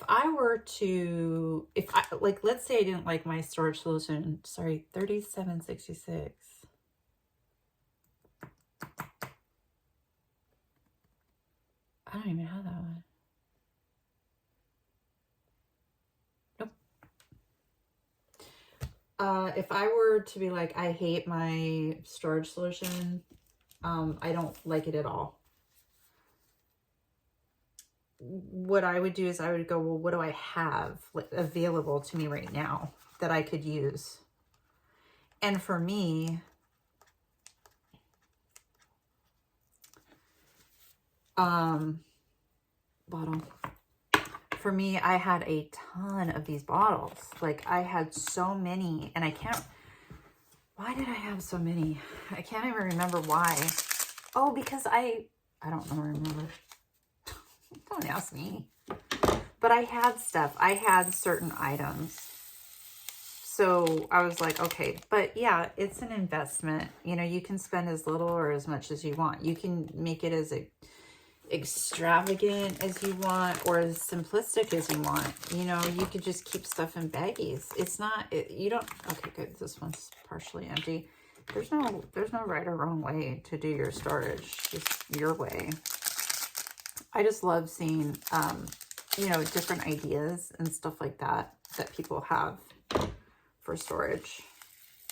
I were to, like, let's say I didn't like my storage solution, sorry, 3766. I don't even have that one. If I were to be like, I hate my storage solution, I don't like it at all. What I would do is I would go, well, what do I have available to me right now that I could use? And for me, bottle. For me, I had a ton of these bottles. Like, I had so many, and I can't, why did I have so many? I can't even remember why. Oh, because I don't know, remember. Don't ask me. But I had stuff. I had certain items. So I was like, okay, but yeah, it's an investment. You know, you can spend as little or as much as you want. You can make it as extravagant as you want or as simplistic as you want. You know, you could just keep stuff in baggies. It's not, you don't, okay, good. This one's partially empty. There's no right or wrong way to do your storage, just your way. I just love seeing, you know, different ideas and stuff like that that people have for storage.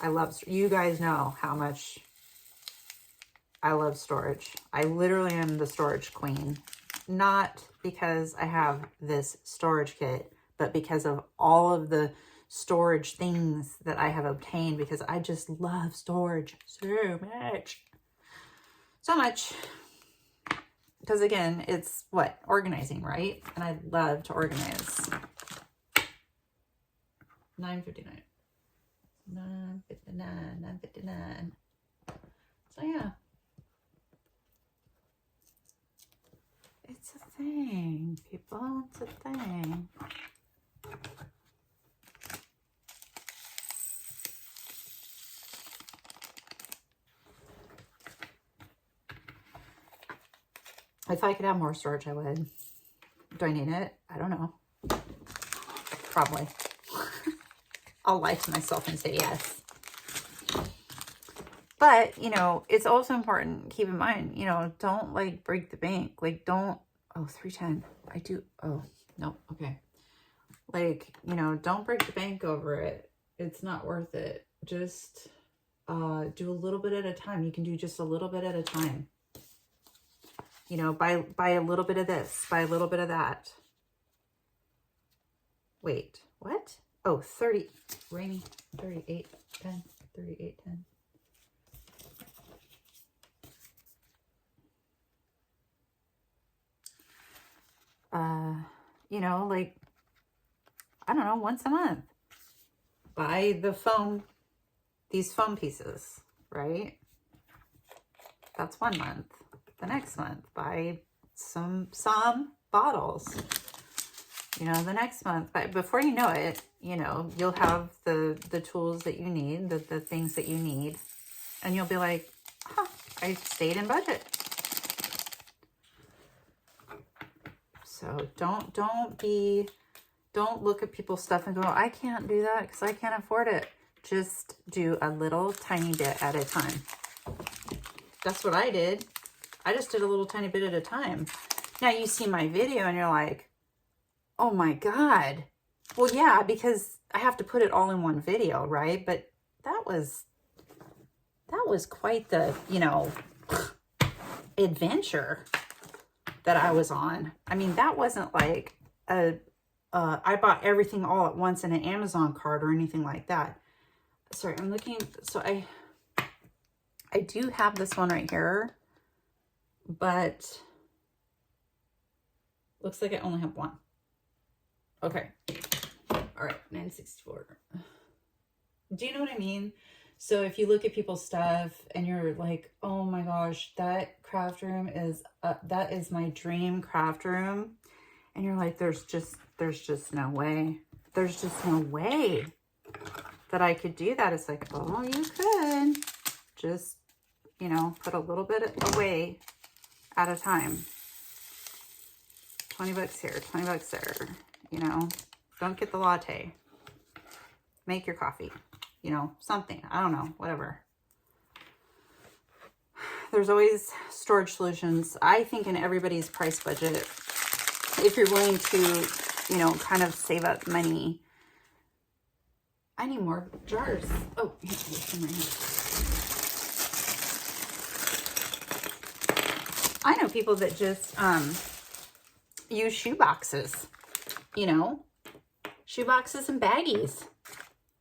I love, you guys know how much I love storage. I literally am the storage queen, not because I have this storage kit, but because of all of the storage things that I have obtained, because I just love storage so much. So much. Because again, it's what? Organizing, right? And I love to organize. $9.59. $9.59. So yeah. It's a thing, people. It's a thing. If I could have more storage, I would. Do I need it? I don't know. Probably. I'll lie to myself and say yes. But, you know, it's also important, keep in mind, you know, don't like break the bank. Like don't, oh, 310. I do, oh, no, okay. Like, you know, don't break the bank over it. It's not worth it. Just do a little bit at a time. You can do just a little bit at a time. You know, buy a little bit of this, buy a little bit of that. Wait, what? Oh, 30, rainy, 38, 10, 38, 10. You know, like, I don't know, once a month. Buy the foam, these foam pieces, right? That's 1 month. The next month, buy some bottles. You know, the next month, but before you know it, you know, you'll have the tools that you need, the things that you need, and you'll be like, huh, I stayed in budget. So don't look at people's stuff and go, I can't do that because I can't afford it. Just do a little tiny bit at a time. That's what I did. I just did a little tiny bit at a time. Now you see my video and you're like, oh my God. Well, yeah, because I have to put it all in one video, right? But that was quite the, you know, adventure that I was on. I mean, that wasn't like I bought everything all at once in an Amazon cart or anything like that. Sorry, I'm looking. So I do have this one right here, but looks like I only have one. Okay. All right, 964. Do you know what I mean? So if you look at people's stuff and you're like, oh my gosh, that craft room is, that is my dream craft room. And you're like, there's just no way. There's just no way that I could do that. It's like, oh, you could just, you know, put a little bit away at a time. 20 bucks here, 20 bucks there, you know, don't get the latte. Make your coffee. You know, something, I don't know, whatever. There's always storage solutions. I think in everybody's price budget, if you're willing to, you know, kind of save up money. I need more jars. Oh, here's some right here. I know people that just use shoe boxes, you know, shoe boxes and baggies.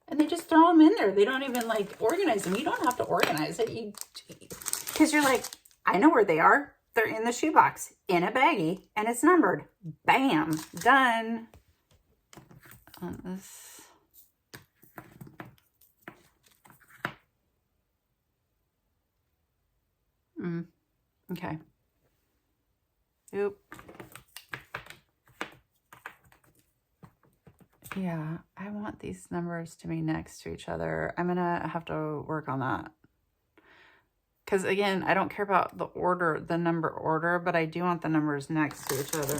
And they just throw them in there. They don't even like organize them. You don't have to organize it. Because you're like, I know where they are. They're in the shoebox, in a baggie, and it's numbered. Bam, done. This. Okay. Oop. Yeah, I want these numbers to be next to each other. I'm going to have to work on that. Because again, I don't care about the order, the number order, but I do want the numbers next to each other.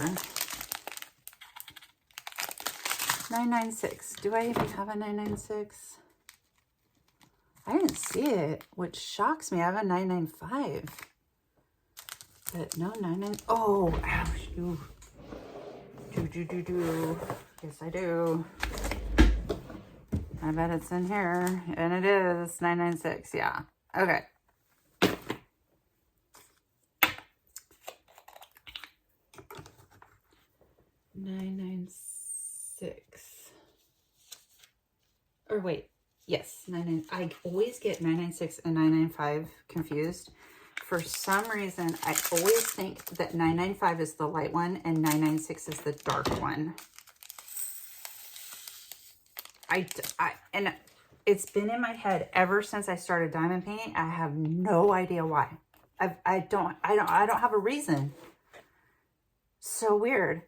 996. Do I even have a 996? I didn't see it, which shocks me. I have a 995. But no, 99. Oh, ouch. Ooh. Yes, I do. I bet it's in here. And it is 996. Yeah. Okay. 996. Or wait. Yes. 99. I always get 996 and 995 confused. For some reason, I always think that 995 is the light one and 996 is the dark one. And it's been in my head ever since I started diamond painting. I have no idea why. I don't have a reason. So weird.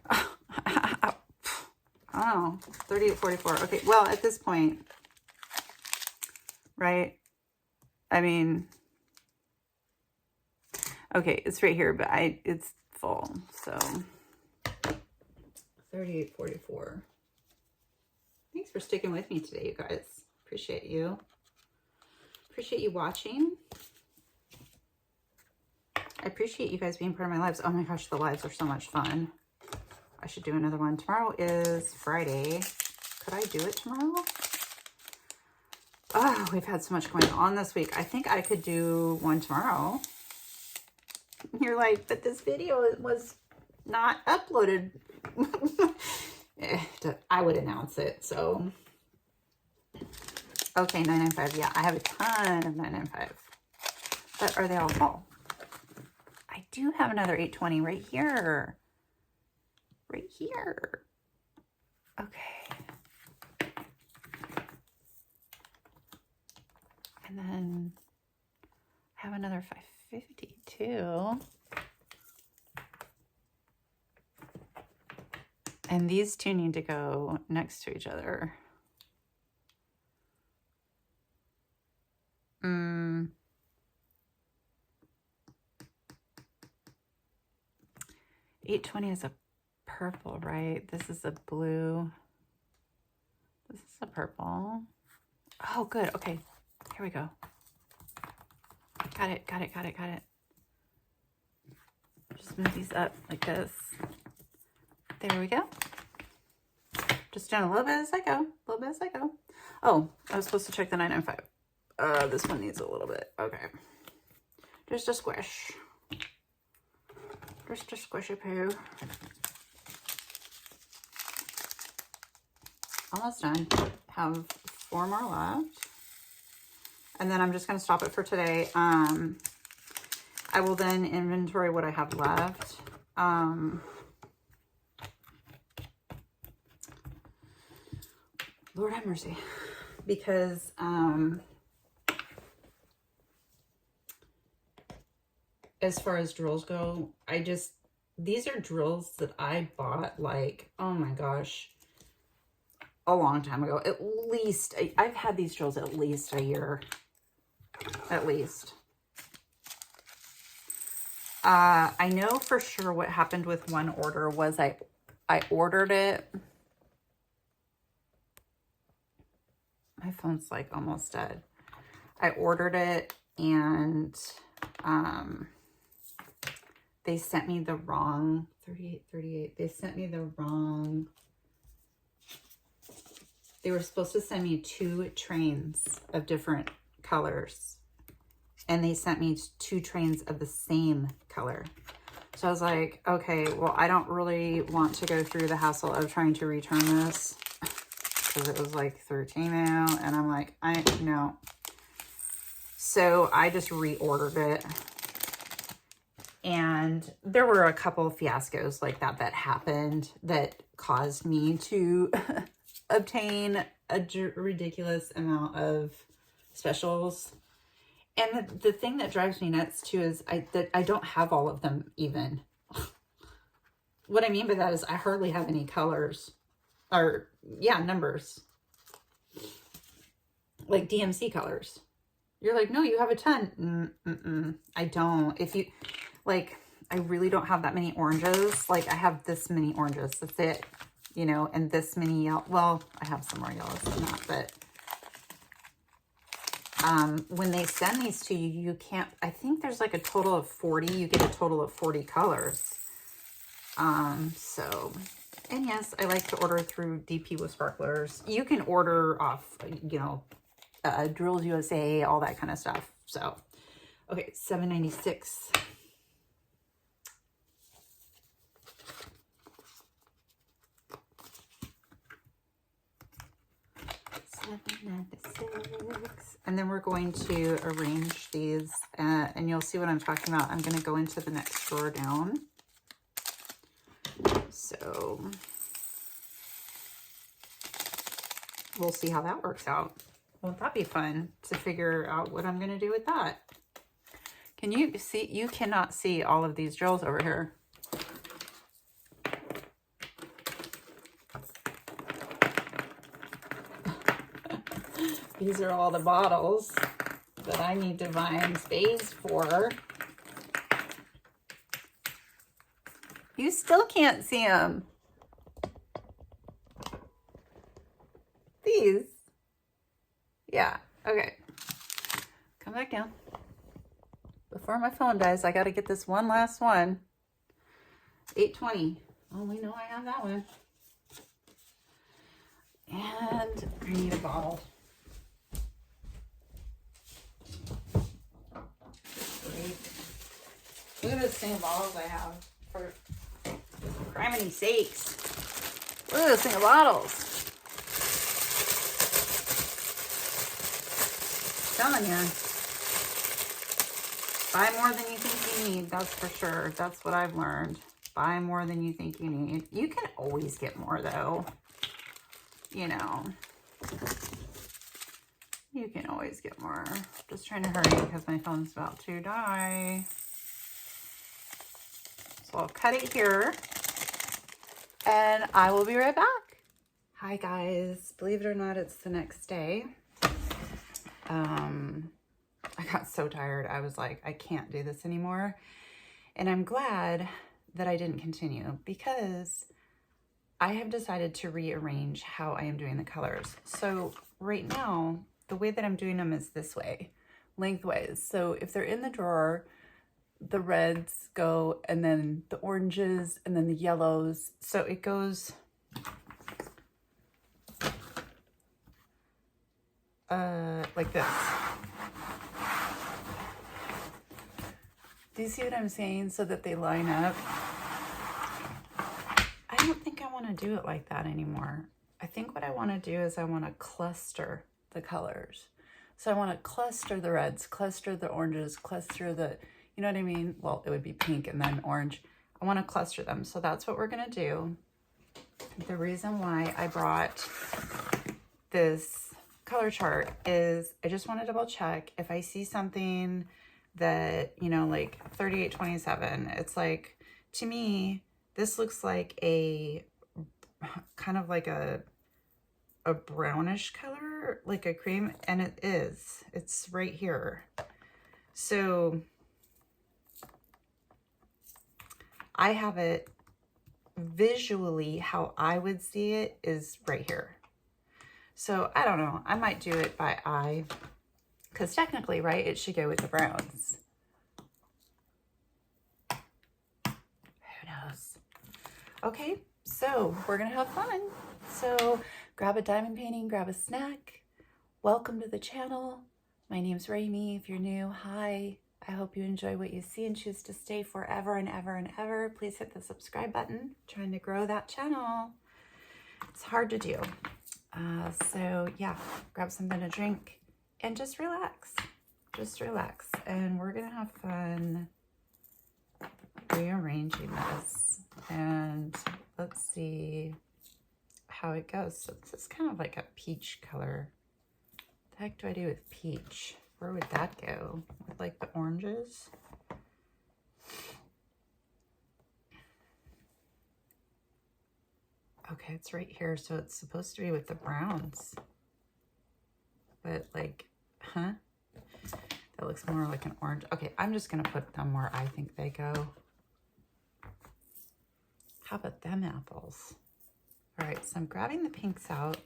I don't know. 3844. Okay. Well, at this point, right? I mean, okay, it's right here, but it's full. So 3844. Thanks for sticking with me today, you guys. Appreciate you. Appreciate you watching. I appreciate you guys being part of my lives. Oh my gosh, the lives are so much fun. I should do another one. Tomorrow is Friday. Could I do it tomorrow? Oh, we've had so much going on this week. I think I could do one tomorrow. You're like, but this video was not uploaded. I would announce it, so. Okay, 995. Yeah, I have a ton of 995. But are they all full? I do have another 820 right here. Right here. Okay. And then I have another 550 too. And these two need to go next to each other. 820 is a purple, right? This is a blue. This is a purple. Oh, good. Okay. Here we go. Got it. Just move these up like this. There we go. Just doing a little bit as I go. Oh, I was supposed to check the 995. This one needs a little bit. Okay. Just a squish. Just a squishy poo. Almost done. Have 4 more left. And then I'm just going to stop it for today. I will then inventory what I have left. Lord have mercy. Because as far as drills go, these are drills that I bought like, oh my gosh, a long time ago. At least, I've had these drills at least a year. At least. I know for sure what happened with one order was I ordered it. My phone's like almost dead. I ordered it and they sent me the wrong 38. They sent me the wrong. They were supposed to send me 2 trains of different colors. And they sent me 2 trains of the same color. So I was like, okay, well, I don't really want to go through the hassle of trying to return this. Because it was like 13 now. And I'm like, no. So I just reordered it. And there were a couple of fiascos like that happened that caused me to obtain a ridiculous amount of specials. And the thing that drives me nuts too is that I don't have all of them even. What I mean by that is I hardly have any colors or numbers. Like DMC colors. You're like, no, you have a ton. I don't. If you, like, I really don't have that many oranges. Like, I have this many oranges. That's it. You know, and this many yellow. Well, I have some more yellows than that, but when they send these to you, you can't, I think there's like a total of 40, you get a total of 40 colors. So, and yes, I like to order through DP with Sparklers. You can order off, you know, Drills USA, all that kind of stuff. So, okay, $7.96. And then we're going to arrange these, and you'll see what I'm talking about. I'm going to go into the next drawer down. So we'll see how that works out. Won't that be fun to figure out what I'm going to do with that? Can you see? You cannot see all of these drills over here. These are all the bottles that I need to find space for. You still can't see them. These. Yeah, okay. Come back down. Before my phone dies, I got to get this one last one. 820. Oh, we know I have that one. And I need a bottle. Look at this thing of bottles I have. For criminy sakes. Look at this thing of bottles. I'm telling you. Buy more than you think you need, that's for sure. That's what I've learned. Buy more than you think you need. You can always get more though. You know. You can always get more. Just trying to hurry because my phone's about to die. So I'll cut it here and I will be right back. Hi guys, believe it or not, it's the next day. I got so tired. I was like, I can't do this anymore. And I'm glad that I didn't continue because I have decided to rearrange how I am doing the colors. So right now, the way that I'm doing them is this way, lengthways. So if they're in the drawer, the reds go, and then the oranges, and then the yellows. So it goes like this. Do you see what I'm saying? So that they line up. I don't think I want to do it like that anymore. I think what I want to do is I want to cluster the colors. So I want to cluster the reds, cluster the oranges, cluster the, you know what I mean? Well, it would be pink and then orange. I want to cluster them. So that's what we're going to do. The reason why I brought this color chart is I just want to double check if I see something that, you know, like 3827, it's like, to me, this looks like a kind of like a brownish color, like a cream, and it is. It's right here. So I have it visually, how I would see it is right here. So I don't know. I might do it by eye because technically, right, it should go with the browns. Who knows? Okay, so we're going to have fun. So grab a diamond painting, grab a snack. Welcome to the channel. My name's Raimi. If you're new, hi. I hope you enjoy what you see and choose to stay forever and ever and ever. Please hit the subscribe button. I'm trying to grow that channel. It's hard to do. So yeah, grab something to drink and just relax. Just relax. And we're going to have fun rearranging this. And let's see how it goes. So this is kind of like a peach color. What the heck do I do with peach? Where would that go? With like the oranges? Okay, it's right here, so it's supposed to be with the browns. But like, huh? That looks more like an orange. Okay, I'm just gonna put them where I think they go. How about them apples? All right, so I'm grabbing the pinks out.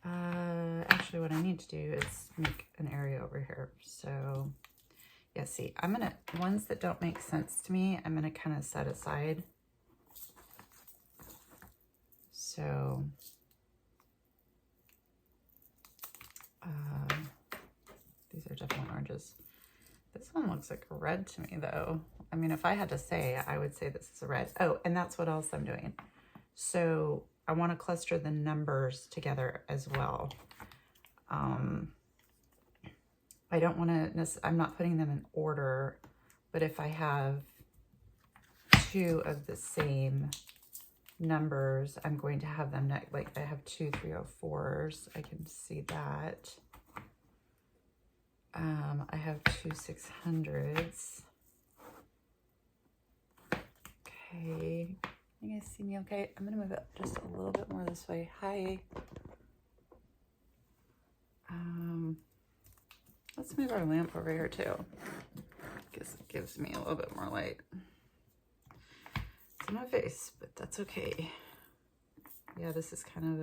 Actually, what I need to do is make an area over here. So, yeah, see, I'm going to, ones that don't make sense to me, I'm going to kind of set aside. So, these are definitely oranges. This one looks like a red to me, though. I mean, if I had to say, I would say this is a red. Oh, and that's what else I'm doing. So I want to cluster the numbers together as well. I don't want to, I'm not putting them in order, but if I have two of the same numbers, I'm going to have them, like I have two 304s. I can see that. I have two 600s. Okay. You guys see me okay? I'm going to move it just a little bit more this way. Hi. Let's move our lamp over here too. Guess it gives me a little bit more light. It's in my face, but that's okay. Yeah, this is kind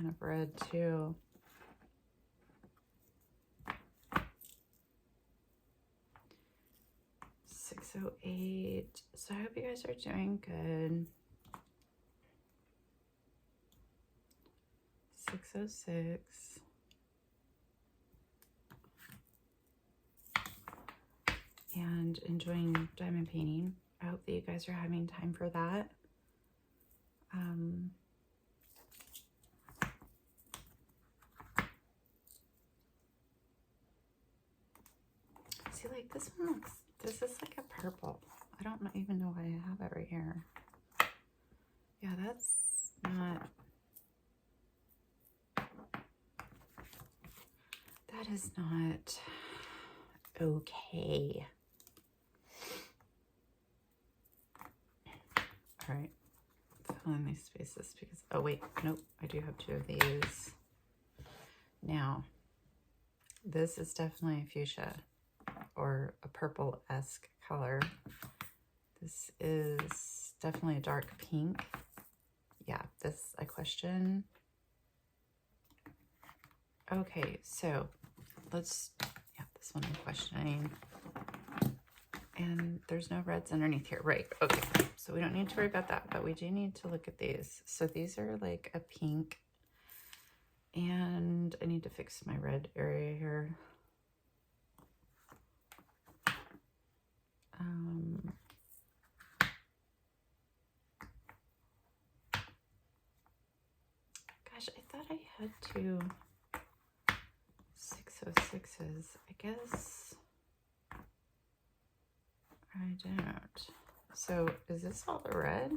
of red too. $608. So I hope you guys are doing good. 606. And enjoying diamond painting. I hope that you guys are having time for that. See, like this one looks, this is like a purple. I don't even know why I have it right here. Yeah, that's not, that is not okay. All right, fill in these spaces because, oh wait, nope, I do have two of these. Now, this is definitely a fuchsia or a purple-esque color. This is definitely a dark pink. Yeah, this I question. Okay, so let's, yeah, this one I'm questioning. And there's no reds underneath here. Right, okay. So we don't need to worry about that, but we do need to look at these. So these are like a pink. And I need to fix my red area here. Gosh, I thought I had two 606s. I guess I don't. So is this all the red?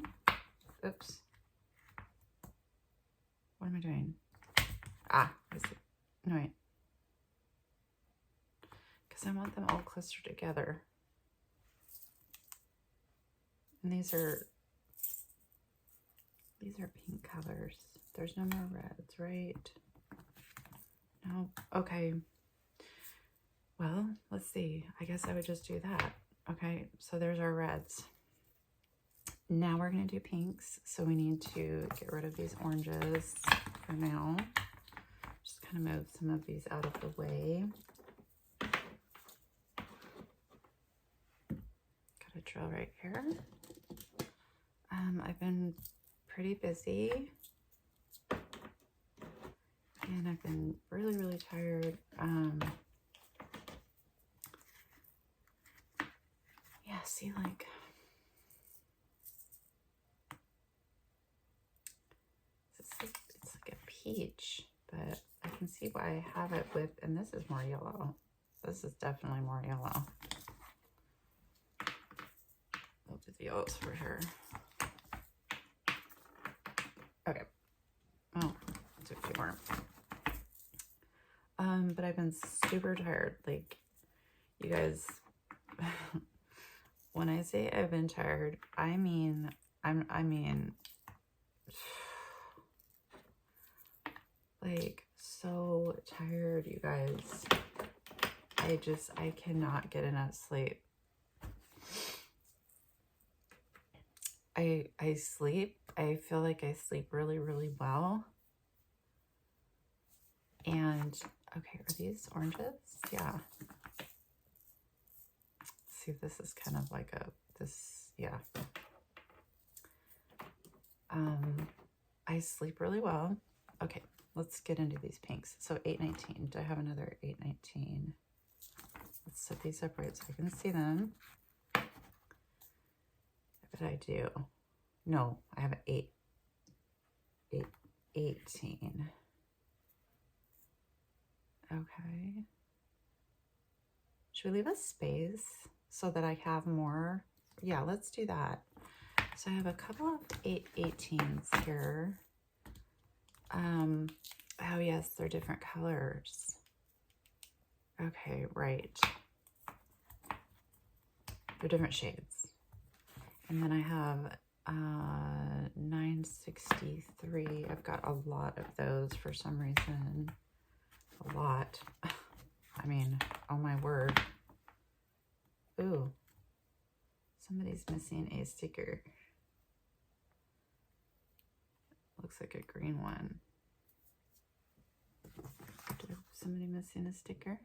Oops. What am I doing? Ah, is it? No, wait. Because I want them all clustered together. And these are pink colors. There's no more reds, right? No. Okay. Well, let's see. I guess I would just do that. Okay, so there's our reds. Now we're going to do pinks. So we need to get rid of these oranges for now. Just kind of move some of these out of the way. Got a drill right here. I've been pretty busy. And I've been really, really tired. Yeah, see, like, it's like a peach, but I can see why I have it with, and this is more yellow. This is definitely more yellow. We'll do the yellows for sure. Okay. Oh, took two more. But I've been super tired. Like, you guys, when I say I've been tired, I mean, like, so tired, you guys. I cannot get enough sleep. I sleep. I feel like I sleep really, really well. And, okay, are these oranges? Yeah. See if this is kind of like yeah. I sleep really well. Okay, let's get into these pinks. So 819, do I have another 819? Let's set these up right so I can see them. What did I do? No, I have 18. Okay. Should we leave a space so that I have more? Yeah, let's do that. So I have a couple of 818s here. Oh yes, they're different colors. Okay, right. They're different shades. And then I have 963. I've got a lot of those for some reason. A lot. I mean, oh my word. Ooh. Somebody's missing a sticker. Looks like a green one. Somebody missing a sticker?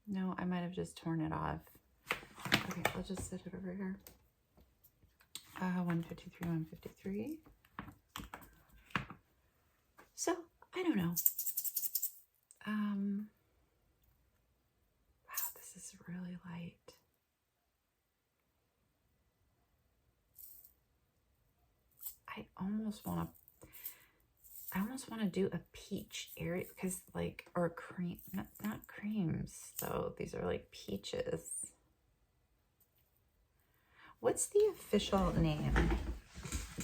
No, I might have just torn it off. Okay, I'll just set it over here. 153, 153. So, I don't know. Wow, this is really light. I almost want to do a peach area because like, or cream, not creams though. These are like peaches. What's the official name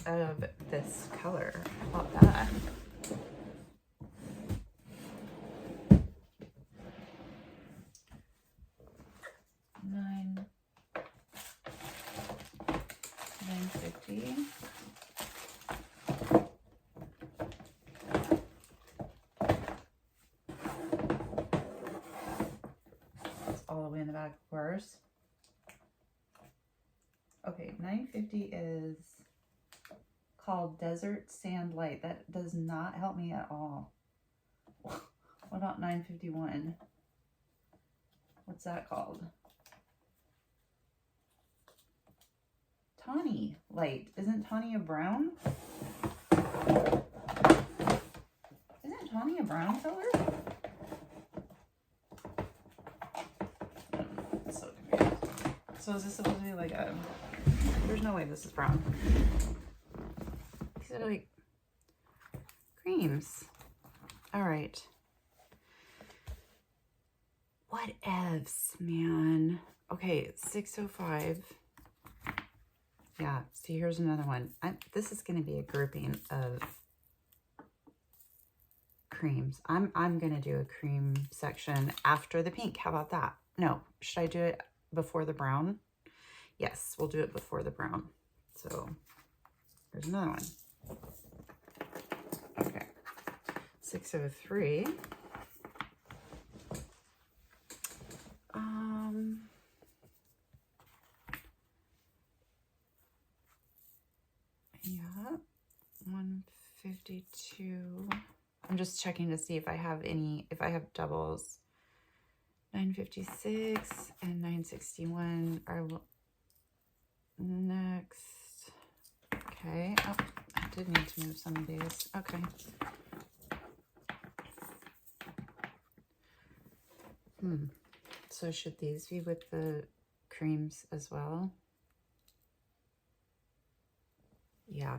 of this color? How about that? $9.50. All the way in the back, of course. Okay, $9.50 is called Desert Sand Light. That does not help me at all. What about $9.51? What's that called? Tawny Light. Isn't Tawny a brown? Isn't Tawny a brown color? So confused. So is this supposed to be like a... There's no way this is brown. These are like creams. All right. Whatevs, man. Okay, 605. Yeah, see, here's another one. This is going to be a grouping of creams. I'm going to do a cream section after the pink. How about that? No, should I do it before the brown? Yes, we'll do it before the brown. So there's another one. Okay, 603. Yeah, 152. I'm just checking to see if I have any, if I have doubles. 956 and 961 are next. Okay. Oh, I did need to move some of these. Okay. So should these be with the creams as well? Yeah.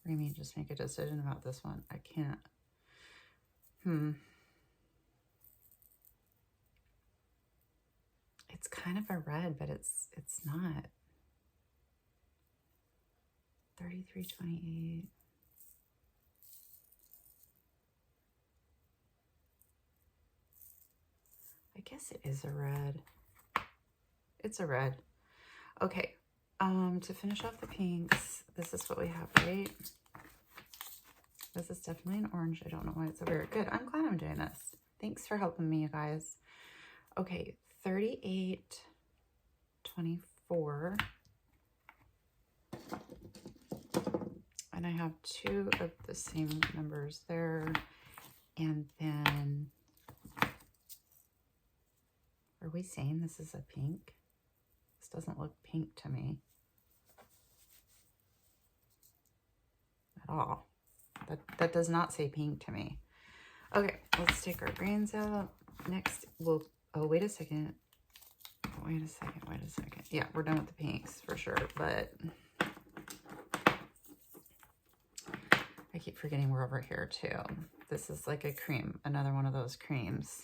Remy, just make a decision about this one. I can't. It's kind of a red, but it's not. 3328. I guess it is a red. It's a red. Okay. To finish off the pinks, this is what we have, right? This is definitely an orange. I don't know why it's so weird. Good. I'm glad I'm doing this. Thanks for helping me, you guys. Okay, 3824. I And I have 2 of the same numbers there. And then, are we saying this is a pink? This doesn't look pink to me at all. That does not say pink to me. Okay, let's take our greens out. Next, we'll, oh, wait a second. Wait a second, wait a second. Yeah, we're done with the pinks for sure, but I keep forgetting we're over here too. This is like a cream, another one of those creams.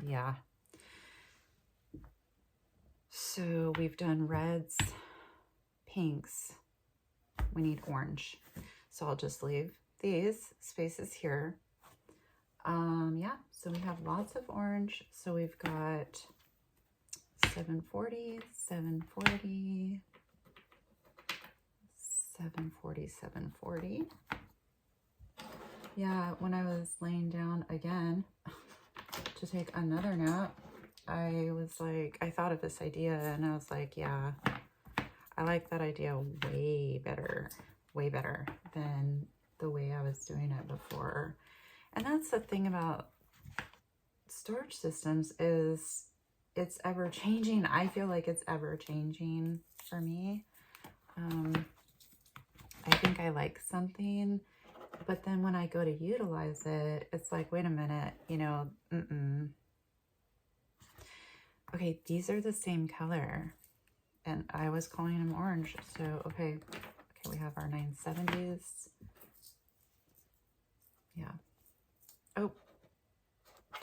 Yeah. So we've done reds, pinks. We need orange. So I'll just leave these spaces here. Yeah, so we have lots of orange. So we've got 740, 740, 740, 740. Yeah, when I was laying down again to take another nap, I was like, I thought of this idea and I was like, yeah, I like that idea way better than the way I was doing it before. And that's the thing about storage systems, is it's ever changing. I feel like it's ever changing for me. I think I like something, but then when I go to utilize it, it's like, wait a minute, you know, Okay, these are the same color and I was calling them orange. So, okay, we have our 970s. Yeah. Oh,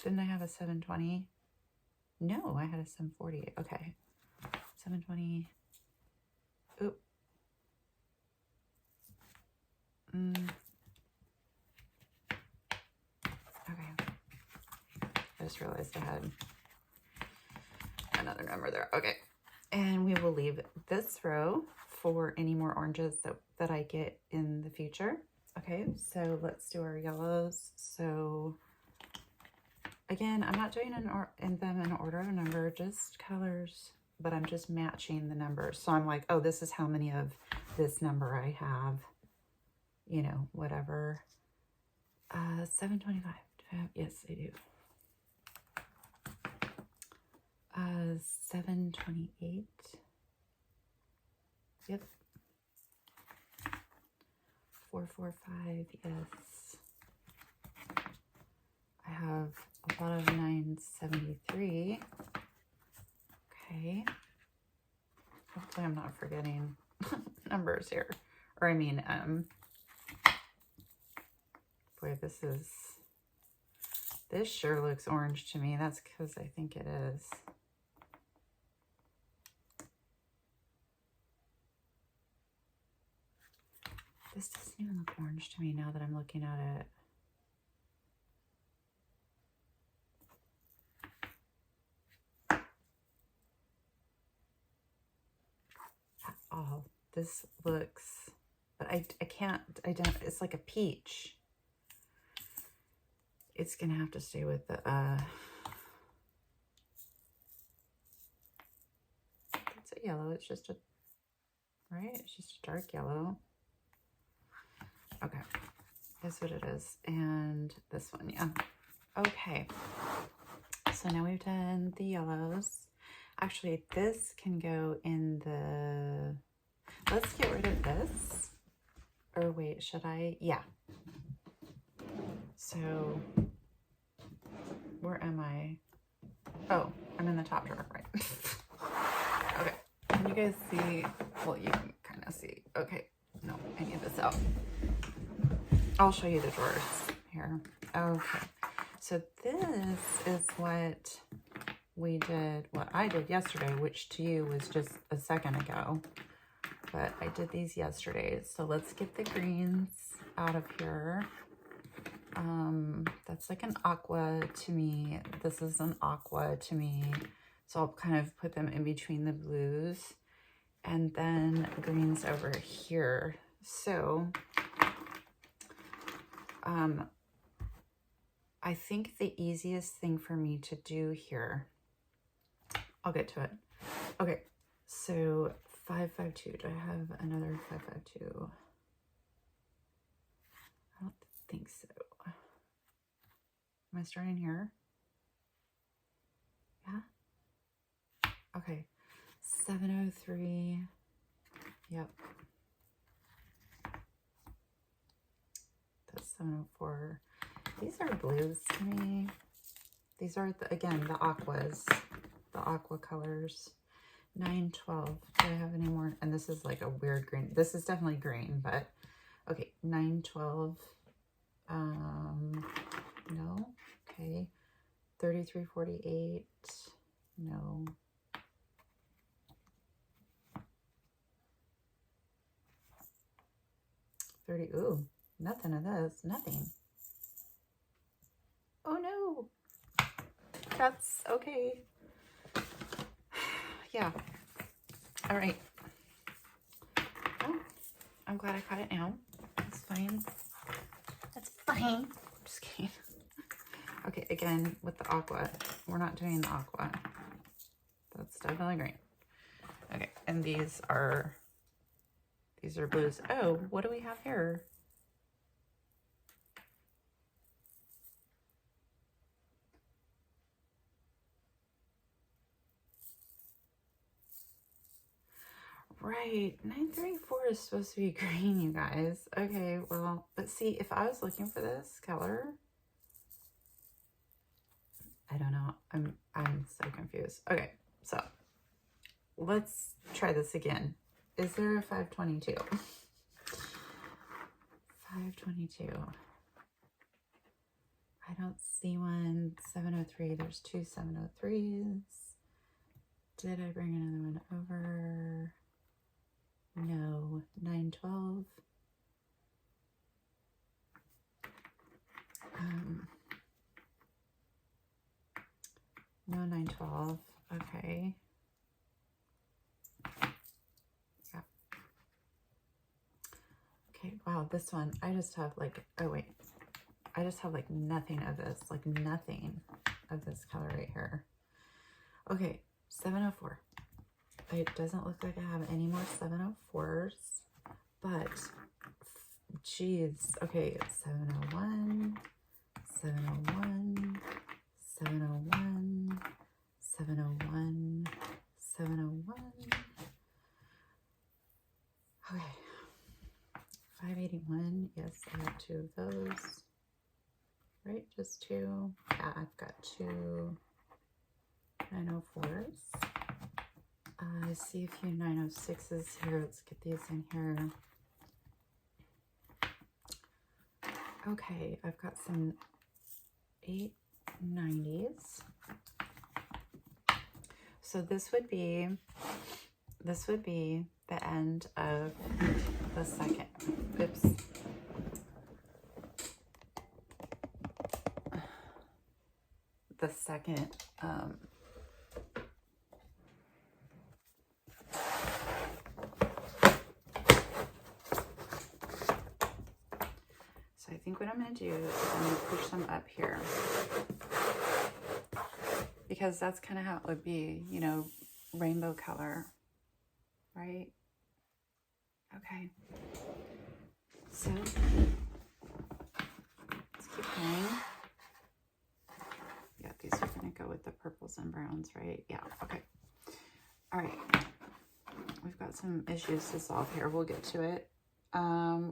didn't I have a 720? No, I had a 740. Okay. 720. Oop. Okay. I just realized I had another number there. Okay. And we will leave this row for any more oranges that I get in the future. Okay, so let's do our yellows. So again, I'm not doing them in order of number, just colors, but I'm just matching the numbers. So I'm like, oh, this is how many of this number I have, you know, whatever. 725. Yes, I do. 728. Yep. 445. Yes. I have a lot of 973. Okay. Hopefully I'm not forgetting numbers here. Or I mean, boy, this sure looks orange to me. That's because I think it is. This doesn't even look orange to me now that I'm looking at it. At all. This looks, but I don't, it's like a peach. It's gonna have to stay with the, it's a yellow, it's just a, right? It's just a dark yellow. Okay, that's what it is. And this one, yeah. Okay, so now we've done the yellows. Actually, this can go in the, let's get rid of this. Or wait, should I? Yeah. So, where am I? Oh, I'm in the top drawer, right? Okay, can you guys see? Well, you can kind of see. Okay, no, I need this out. I'll show you the drawers here. Okay, so this is what we did, what I did yesterday, which to you was just a second ago, but I did these yesterday. So let's get the greens out of here. That's like an aqua to me. This is an aqua to me. So I'll kind of put them in between the blues, and then greens over here. So, I think the easiest thing for me to do here, I'll get to it. Okay, so 552. Do I have another 552? I don't think so. Am I starting here? Yeah. Okay. 703. Yep. That's 704. These are blues to me. These are, again, the aquas. The aqua colors. 912. Do I have any more? And this is like a weird green. This is definitely green, but okay. 912. No. Okay. 3348. No. 30. Ooh, nothing of this. Nothing. Oh no. That's okay. Yeah. All right. Oh, I'm glad I caught it now. That's fine. That's fine. Just kidding. Okay, again, with the aqua. We're not doing the aqua. That's definitely green. Okay, and these are blues. Oh, what do we have here? Right, 934 is supposed to be green, you guys. Okay, well, but see, if I was looking for this color, I don't know. I'm so confused. Okay, so let's try this again. Is there a 522? 522. I don't see one. 703. There's two 703s. Did I bring another one over? No. 912. No 912. Okay. Yeah. Okay. Wow. This one, I just have like, oh wait. I just have like nothing of this, like nothing of this color right here. Okay. 704. It doesn't look like I have any more 704s, but geez. Okay. 701, 701, 701, 701, 701. Okay. 581. Yes, I have two of those. Right? Just two. Yeah, I've got two 904s. I see a few 906s here. Let's get these in here. Okay, I've got some 890s. So this would be the end of the second. Oops. The second so I think what I'm going to do is I'm going to push them up here, because that's kind of how it would be, you know, rainbow color, right? Okay, so let's keep going. Yeah, these are going to go with the purples and browns, right? Yeah, okay. All right, we've got some issues to solve here. We'll get to it.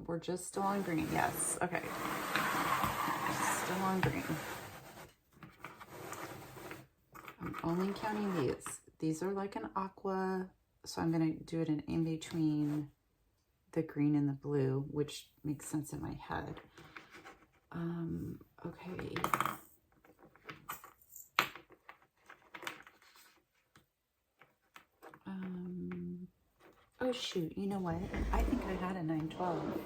We're just still on green. Yes, okay. Still on green. I'm only counting these. These are like an aqua, so I'm going to do it in between the green and the blue, which makes sense in my head. Okay. Oh shoot, you know what? I think I had a 912.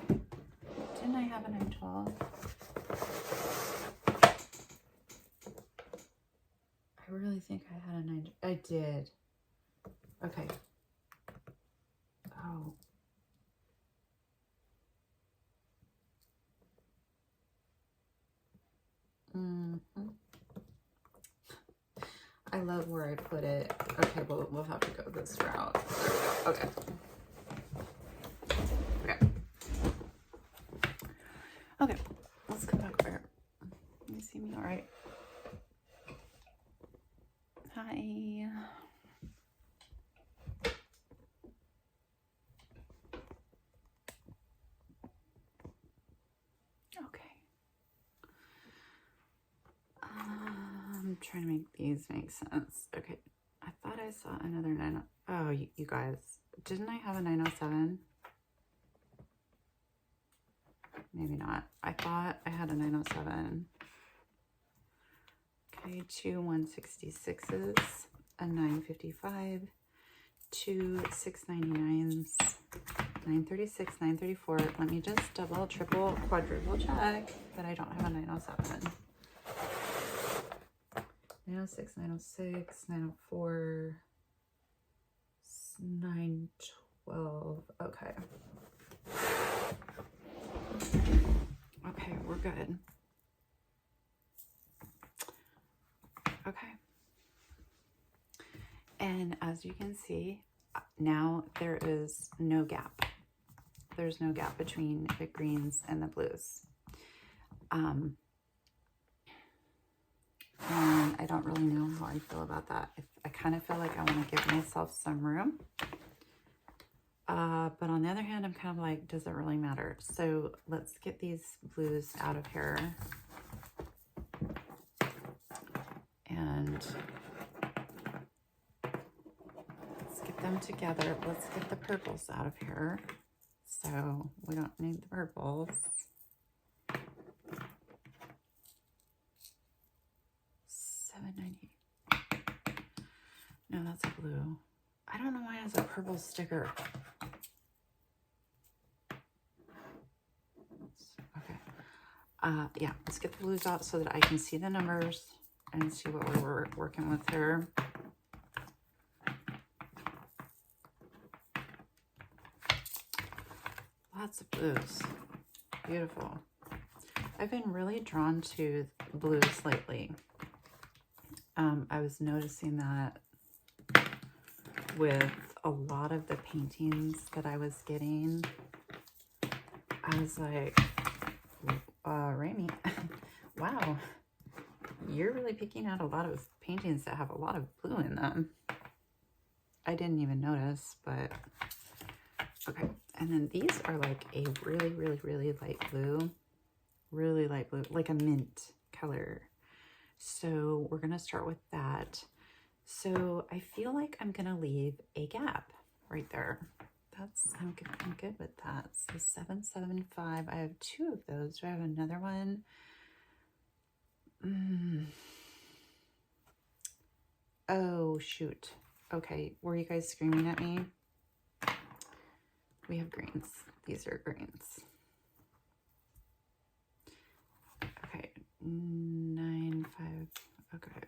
Didn't I have a 912? I really think I had a 9. I did. Okay. Oh. I love where I put it. Okay, well, we'll have to go this route. There we go. Okay. Okay. Okay, let's come back over here. You see me all right? Hi. Okay. I'm trying to make these make sense. Okay. I thought I saw another 90. Oh, you guys. Didn't I have a 907? Maybe not. I thought I had a 907. Okay, 2 166s, a 955, 2 699s, 936, 934. Let me just double, triple, quadruple check that I don't have a 907. 906, 906, 904, 912. Okay. Okay, we're good. Okay. And as you can see, now there is no gap. There's no gap between the greens and the blues. And I don't really know how I feel about that. I kind of feel like I want to give myself some room. But on the other hand, I'm kind of like, does it really matter? So let's get these blues out of here. And let's get them together. Let's get the purples out of here. So we don't need the purples. $7.98. No, that's a blue. I don't know why it has a purple sticker. Okay. Yeah, let's get the blues out so that I can see the numbers and see what we're working with here. Lots of blues. Beautiful. I've been really drawn to blues lately. I was noticing that with a lot of the paintings that I was getting. I was like, Rami, wow, you're really picking out a lot of paintings that have a lot of blue in them. I didn't even notice, but okay. And then these are like a really, really, really light blue, like a mint color. So we're going to start with that. So I feel like I'm going to leave a gap right there. I'm good with that. So 775, I have 2 of those. Do I have another one? Oh, shoot. Okay, were you guys screaming at me? We have greens. These are greens. Okay, 9, 5, okay.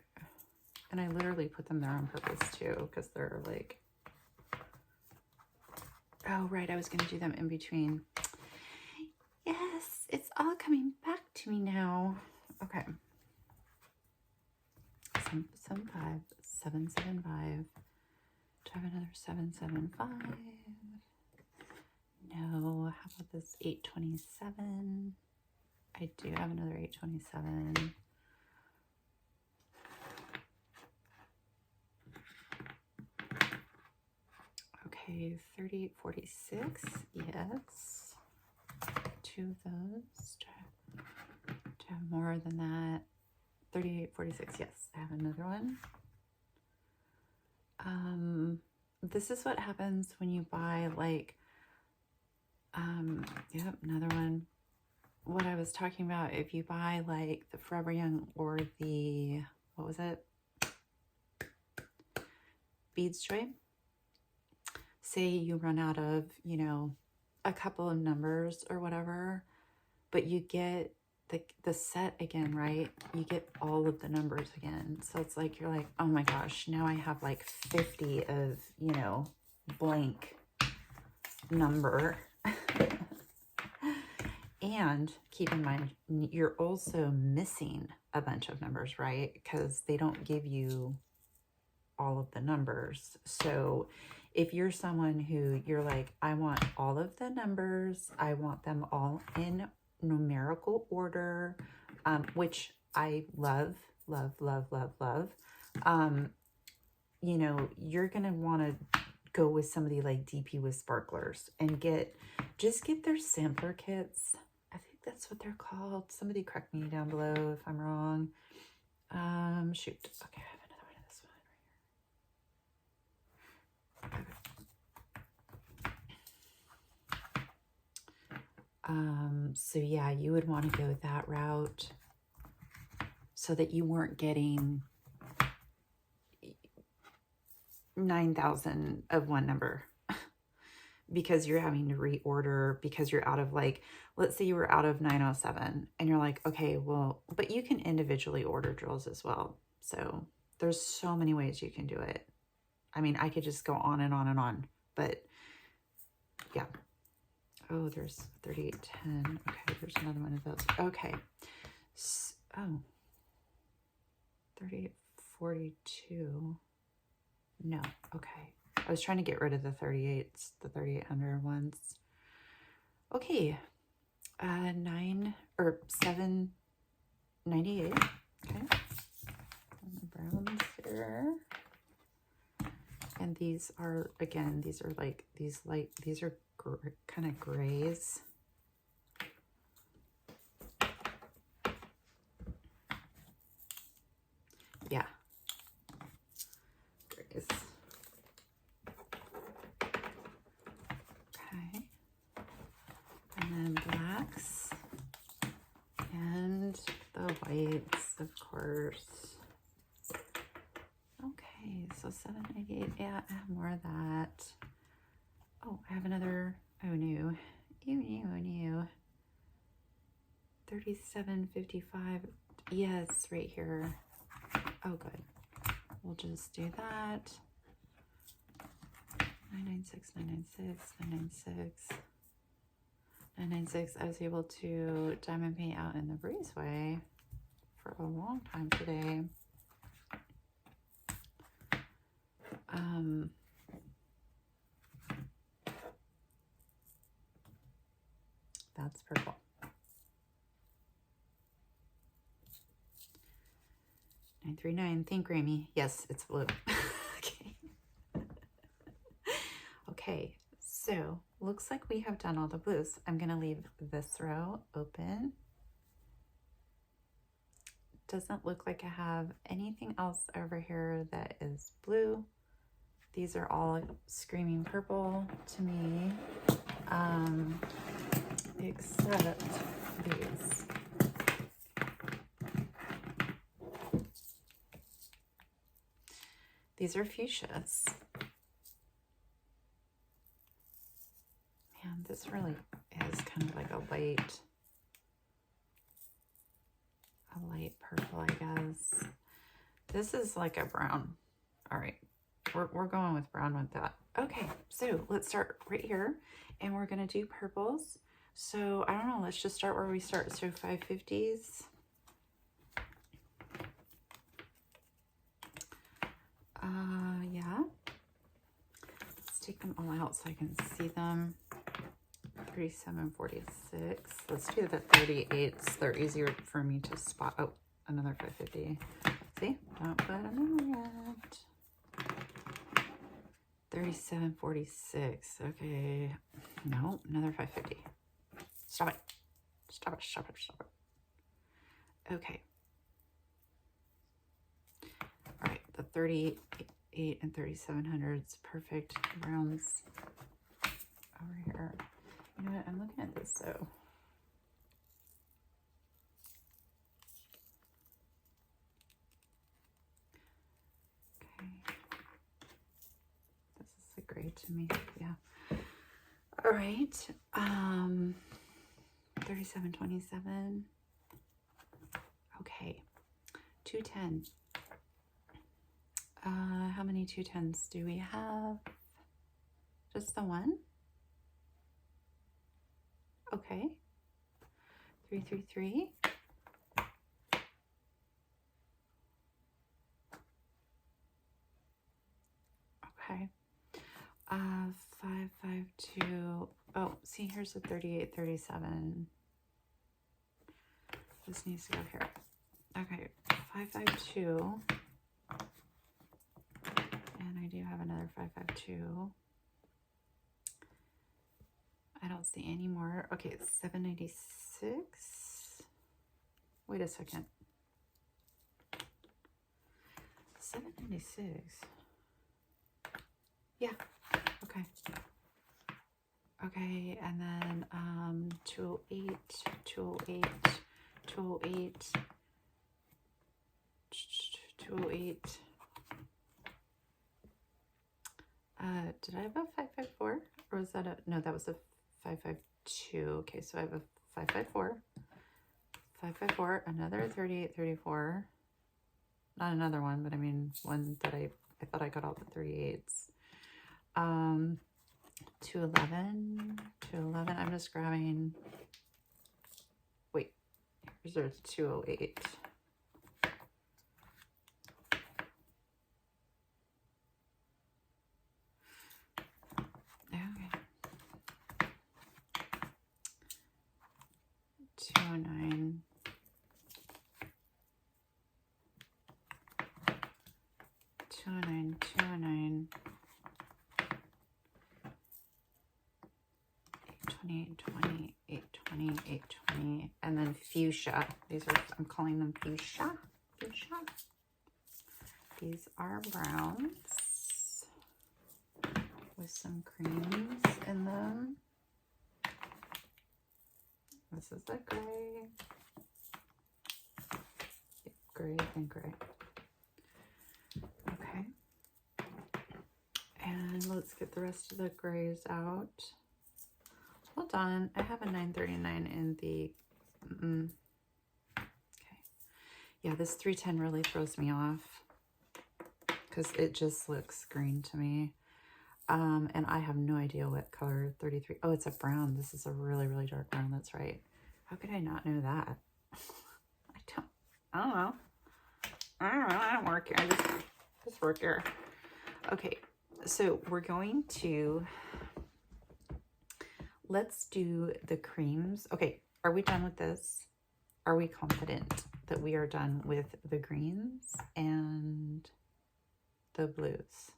And I literally put them there on purpose too, because they're like, oh, right, I was going to do them in between. Yes, it's all coming back to me now. Okay. 775, 775. Do I have another 775? No. How about this 827? I do have another 827. Okay, 3846. Yes. 2 of those. Do I have more than that? 3846. Yes, I have another one. This is what happens when you buy like yep, another one. What I was talking about, if you buy like the Forever Young or the, what was it? Beads Joy. Say you run out of, you know, a couple of numbers or whatever, but you get the set again, right? You get all of the numbers again. So it's like, you're like, oh my gosh, now I have like 50 of, you know, blank number. And keep in mind, you're also missing a bunch of numbers, right? Because they don't give you all of the numbers. So if you're someone who you're like, I want all of the numbers, I want them all in numerical order, which I love, love, love, love, love. You know, you're going to want to go with somebody like DP with sparklers and just get their sampler kits. I think that's what they're called. Somebody correct me down below if I'm wrong. Shoot. Okay, I have another one of this one right here. So yeah, you would want to go that route so that you weren't getting 9,000 of one number because you're having to reorder because you're out of, like, let's say you were out of 907 and you're like, okay, well, but you can individually order drills as well. So there's so many ways you can do it. I mean, I could just go on and on and on, but yeah. Oh, there's 3810. Okay, there's another one of those. Okay. Oh, 3842. No, okay. I was trying to get rid of the 38s, the 3800 ones. Okay, 798. Okay, and the browns here. And these are, again, these are like these light, these are kind of grays. Yeah. Grays. Okay. And then blacks. And the whites, of course. Okay, so 798. Yeah, I have more of that. Oh, I have another. Oh, no. New. 3755. Yes, right here. Oh, good. We'll just do that. 996, 996, 996. 996. I was able to diamond paint out in the breezeway for a long time today. That's purple. 939. Think, Grammy. Yes, it's blue. Okay. Okay, so looks like we have done all the blues. I'm going to leave this row open. Doesn't look like I have anything else over here that is blue. These are all screaming purple to me, except these. These are fuchsias. Man, this really is kind of like a light purple, I guess. This is like a brown. All right, we're going with brown with that. Okay, so let's start right here, and we're gonna do purples. So I don't know, let's just start where we start. So 550s. Yeah. Let's take them all out so I can see them. 3746. Let's do the 38s. They're easier for me to spot. Oh, another 550. See? Don't put them in yet. 3746. Okay. No, another 550. Stop it. Stop it. Stop it. Stop it. Okay. All right. The 38 and 3700s. Perfect. Browns over here. You know what? I'm looking at this, so. Okay. This is a gray to me. Yeah. All right. 3727. Okay. 210. How many 210s do we have? Just the one? Okay. 333. Okay. 552. Oh, see, here's the 3837. This needs to go here. Okay, 552. And I do have another 552. I don't see any more. Okay, 796. Wait a second. 796. Yeah. Okay. Okay, and then 208, 208, 208, 208. Did I have a 554? Or was that a, no, that was a 552. Okay, so I have a 554, 554, another 3834. Not another one, but I mean one that I thought I got all the 38s. 211, 211. I'm just grabbing. Wait, here's 208. Okay. 209. 209, 209. 820, 820, 820, and then fuchsia. These are, I'm calling them fuchsia. Fuchsia. These are browns with some creams in them. This is the gray. Yep, gray and gray. Okay. And let's get the rest of the grays out. Hold on, I have a 939 in the, okay. Yeah, this 310 really throws me off because it just looks green to me. And I have no idea what color 33, oh, it's a brown. This is a really, really dark brown, that's right. How could I not know that? I don't know. I don't work here, I just work here. Okay, so we're going to, let's do the creams. Okay, are we done with this? Are we confident that we are done with the greens and the blues?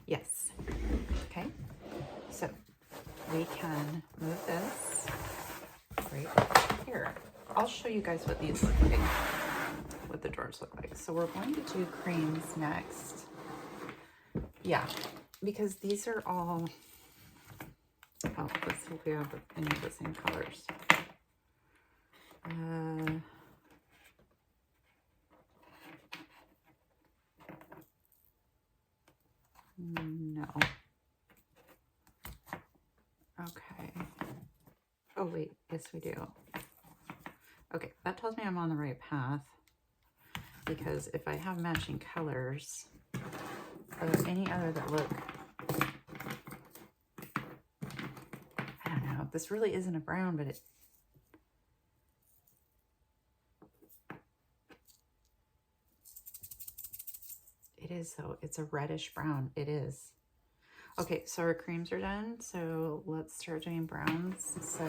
Yes. Okay, so we can move this right here. I'll show you guys what these look like, what the drawers look like. So we're going to do creams next. Yeah, because these are all, oh, let's hope we have any of the same colors. No. Okay. Oh, wait. Yes, we do. Okay, that tells me I'm on the right path. Because if I have matching colors of any other that look, I don't know, this really isn't a brown, but it is though. It's a reddish brown. It is. Okay, so our creams are done. So let's start doing browns. So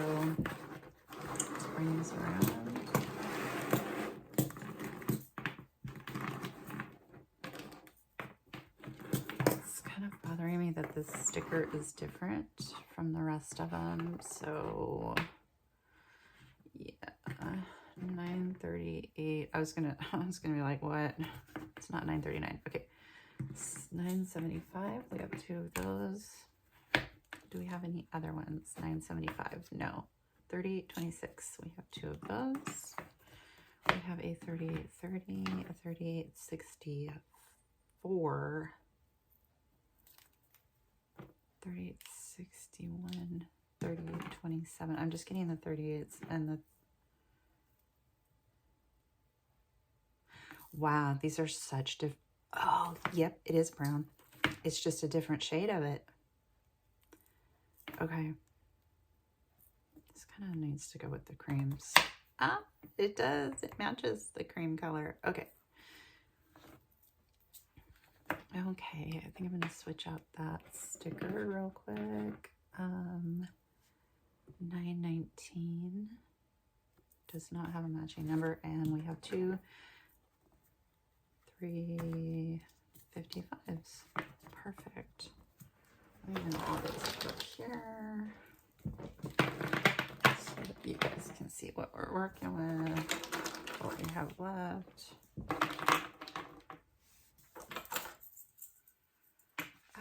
let's bring these around. It's kind of bothering me that this sticker is different from the rest of them. So yeah, 938. I was gonna be like, what? It's not 939. Okay. It's 975. We have two of those. Do we have any other ones? 975. No. 3826. We have two of those. We have a 3830, a 3864, 3861, 3827. I'm just getting the 38s and the, wow, these are such different. Oh, yep, it is brown. It's just a different shade of it. Okay. This kind of needs to go with the creams. Ah, it does. It matches the cream color. Okay. Hold Okay, I think I'm gonna switch out that sticker real quick. 919 does not have a matching number, and we have 2 355s. Perfect. I'm gonna add those up here so that you guys can see what we're working with, what we have left.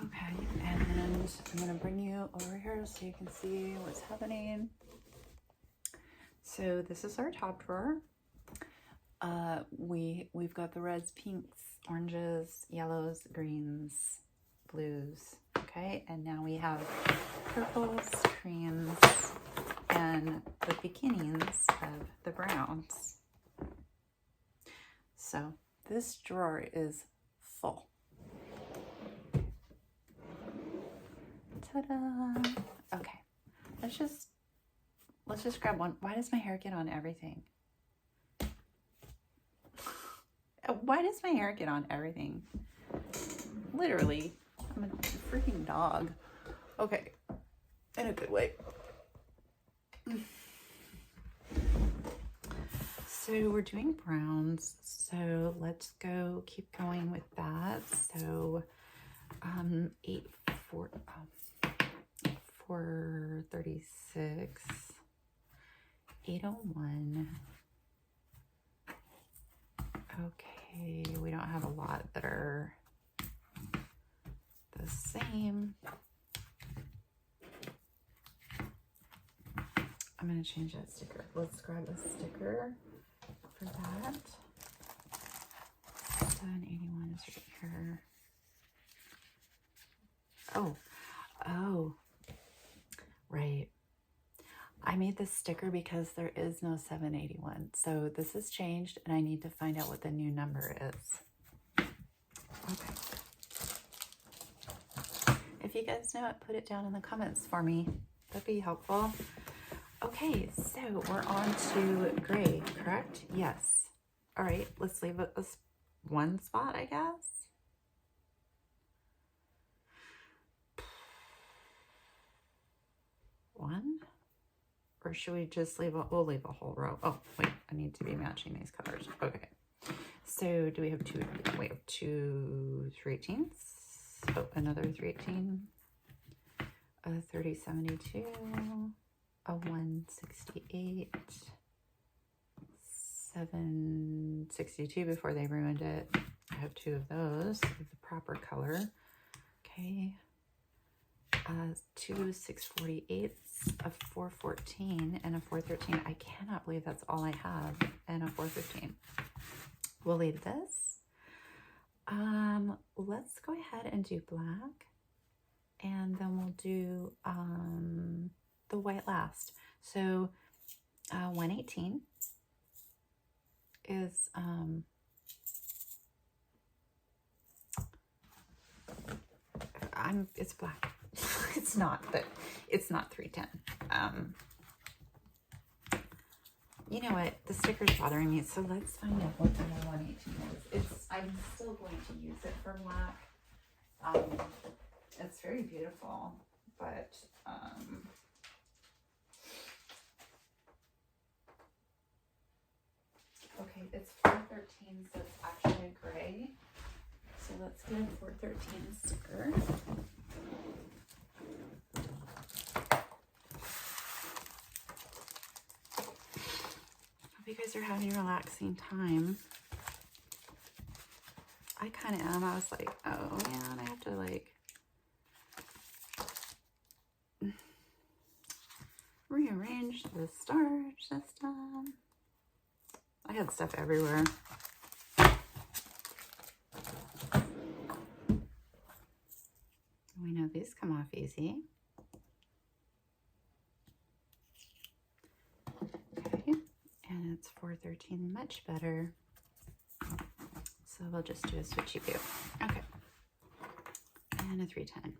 Okay, and I'm gonna bring you over here so you can see what's happening. So this is our top drawer. We've got the reds, pinks, oranges, yellows, greens, blues. Okay, and now we have purples, creams, and the beginnings of the browns. So this drawer is full. Ta-da! Okay, let's just grab one. Why does my hair get on everything? Why does my hair get on everything? Literally, I'm a freaking dog. Okay, in a good way. So we're doing browns, so let's keep going with that. So 436, 801. Okay, we don't have a lot that are the same. I'm going to change that sticker. Let's grab a sticker for that. 781 is right here. Oh, right. I made this sticker because there is no 781. So this has changed and I need to find out what the new number is. Okay. If you guys know it, put it down in the comments for me. That'd be helpful. Okay, so we're on to gray, correct? Yes. All right, let's leave it this one spot, I guess. One? Or should we just leave we'll leave a whole row. Oh, wait, I need to be matching these colors. Okay. So do we have two? We have 2 3/18. Oh, another 3/18. A 3072. A 168. 762 before they ruined it. I have 2 of those with the proper color. Okay. 2 648s, a 414, and a 413. I cannot believe that's all I have, and a 415. We'll leave this. Let's go ahead and do black, and then we'll do the white last. So 118 is it's black. It's not, but it's not 310. You know what? The sticker's bothering me, so let's find out what the 118 is. I'm still going to use it for black. It's very beautiful, but okay, it's 413, so it's actually a gray. So let's get a 413 sticker. Hope you guys are having a relaxing time. I kind of am. I was like, oh man, I have to like rearrange the storage system. I had stuff everywhere. We know these come off easy. Okay, and it's 413, much better. So we'll just do a switchy view. Okay, and a 310.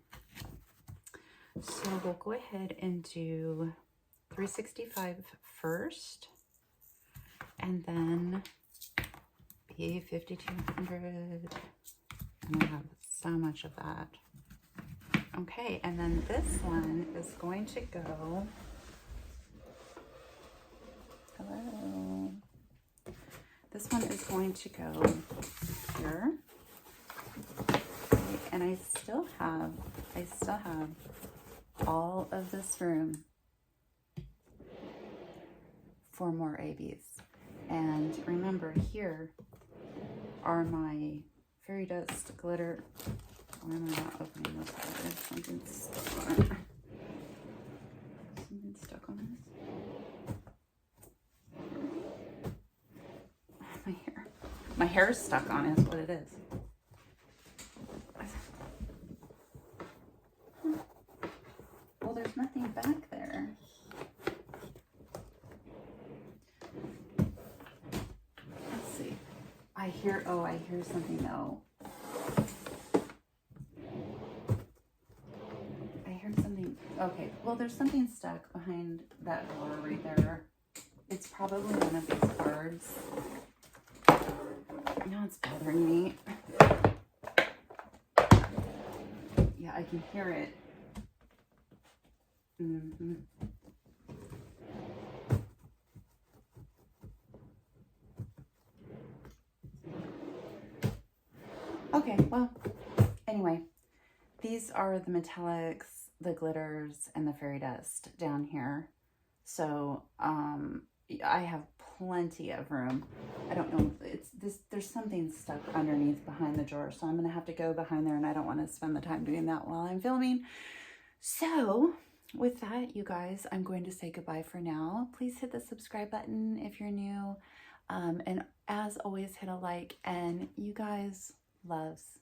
So we'll go ahead and do 365 first, and then B 5200, and we'll have so much of that. Okay, and then this one is going to go, hello. This one is going to go here. Okay, and I still have all of this room for more ABs. And remember, here are my fairy dust glitter. Why am I not opening this? There's something stuck on it. Something stuck on this. My hair is stuck on it, is what it is. Well, there's nothing back there. Let's see. I hear something though. I heard something. Okay, well, there's something stuck behind that door right there. It's probably one of these cards. Now it's bothering me. Yeah, I can hear it. Okay, well, anyway, these are the metallics, the glitters, and the fairy dust down here. So I have plenty of room. I don't know, there's something stuck underneath behind the drawer, so I'm gonna have to go behind there, and I don't want to spend the time doing that while I'm filming. So with that, you guys, I'm going to say goodbye for now. Please hit the subscribe button if you're new, and as always, hit a like. And you guys, loves,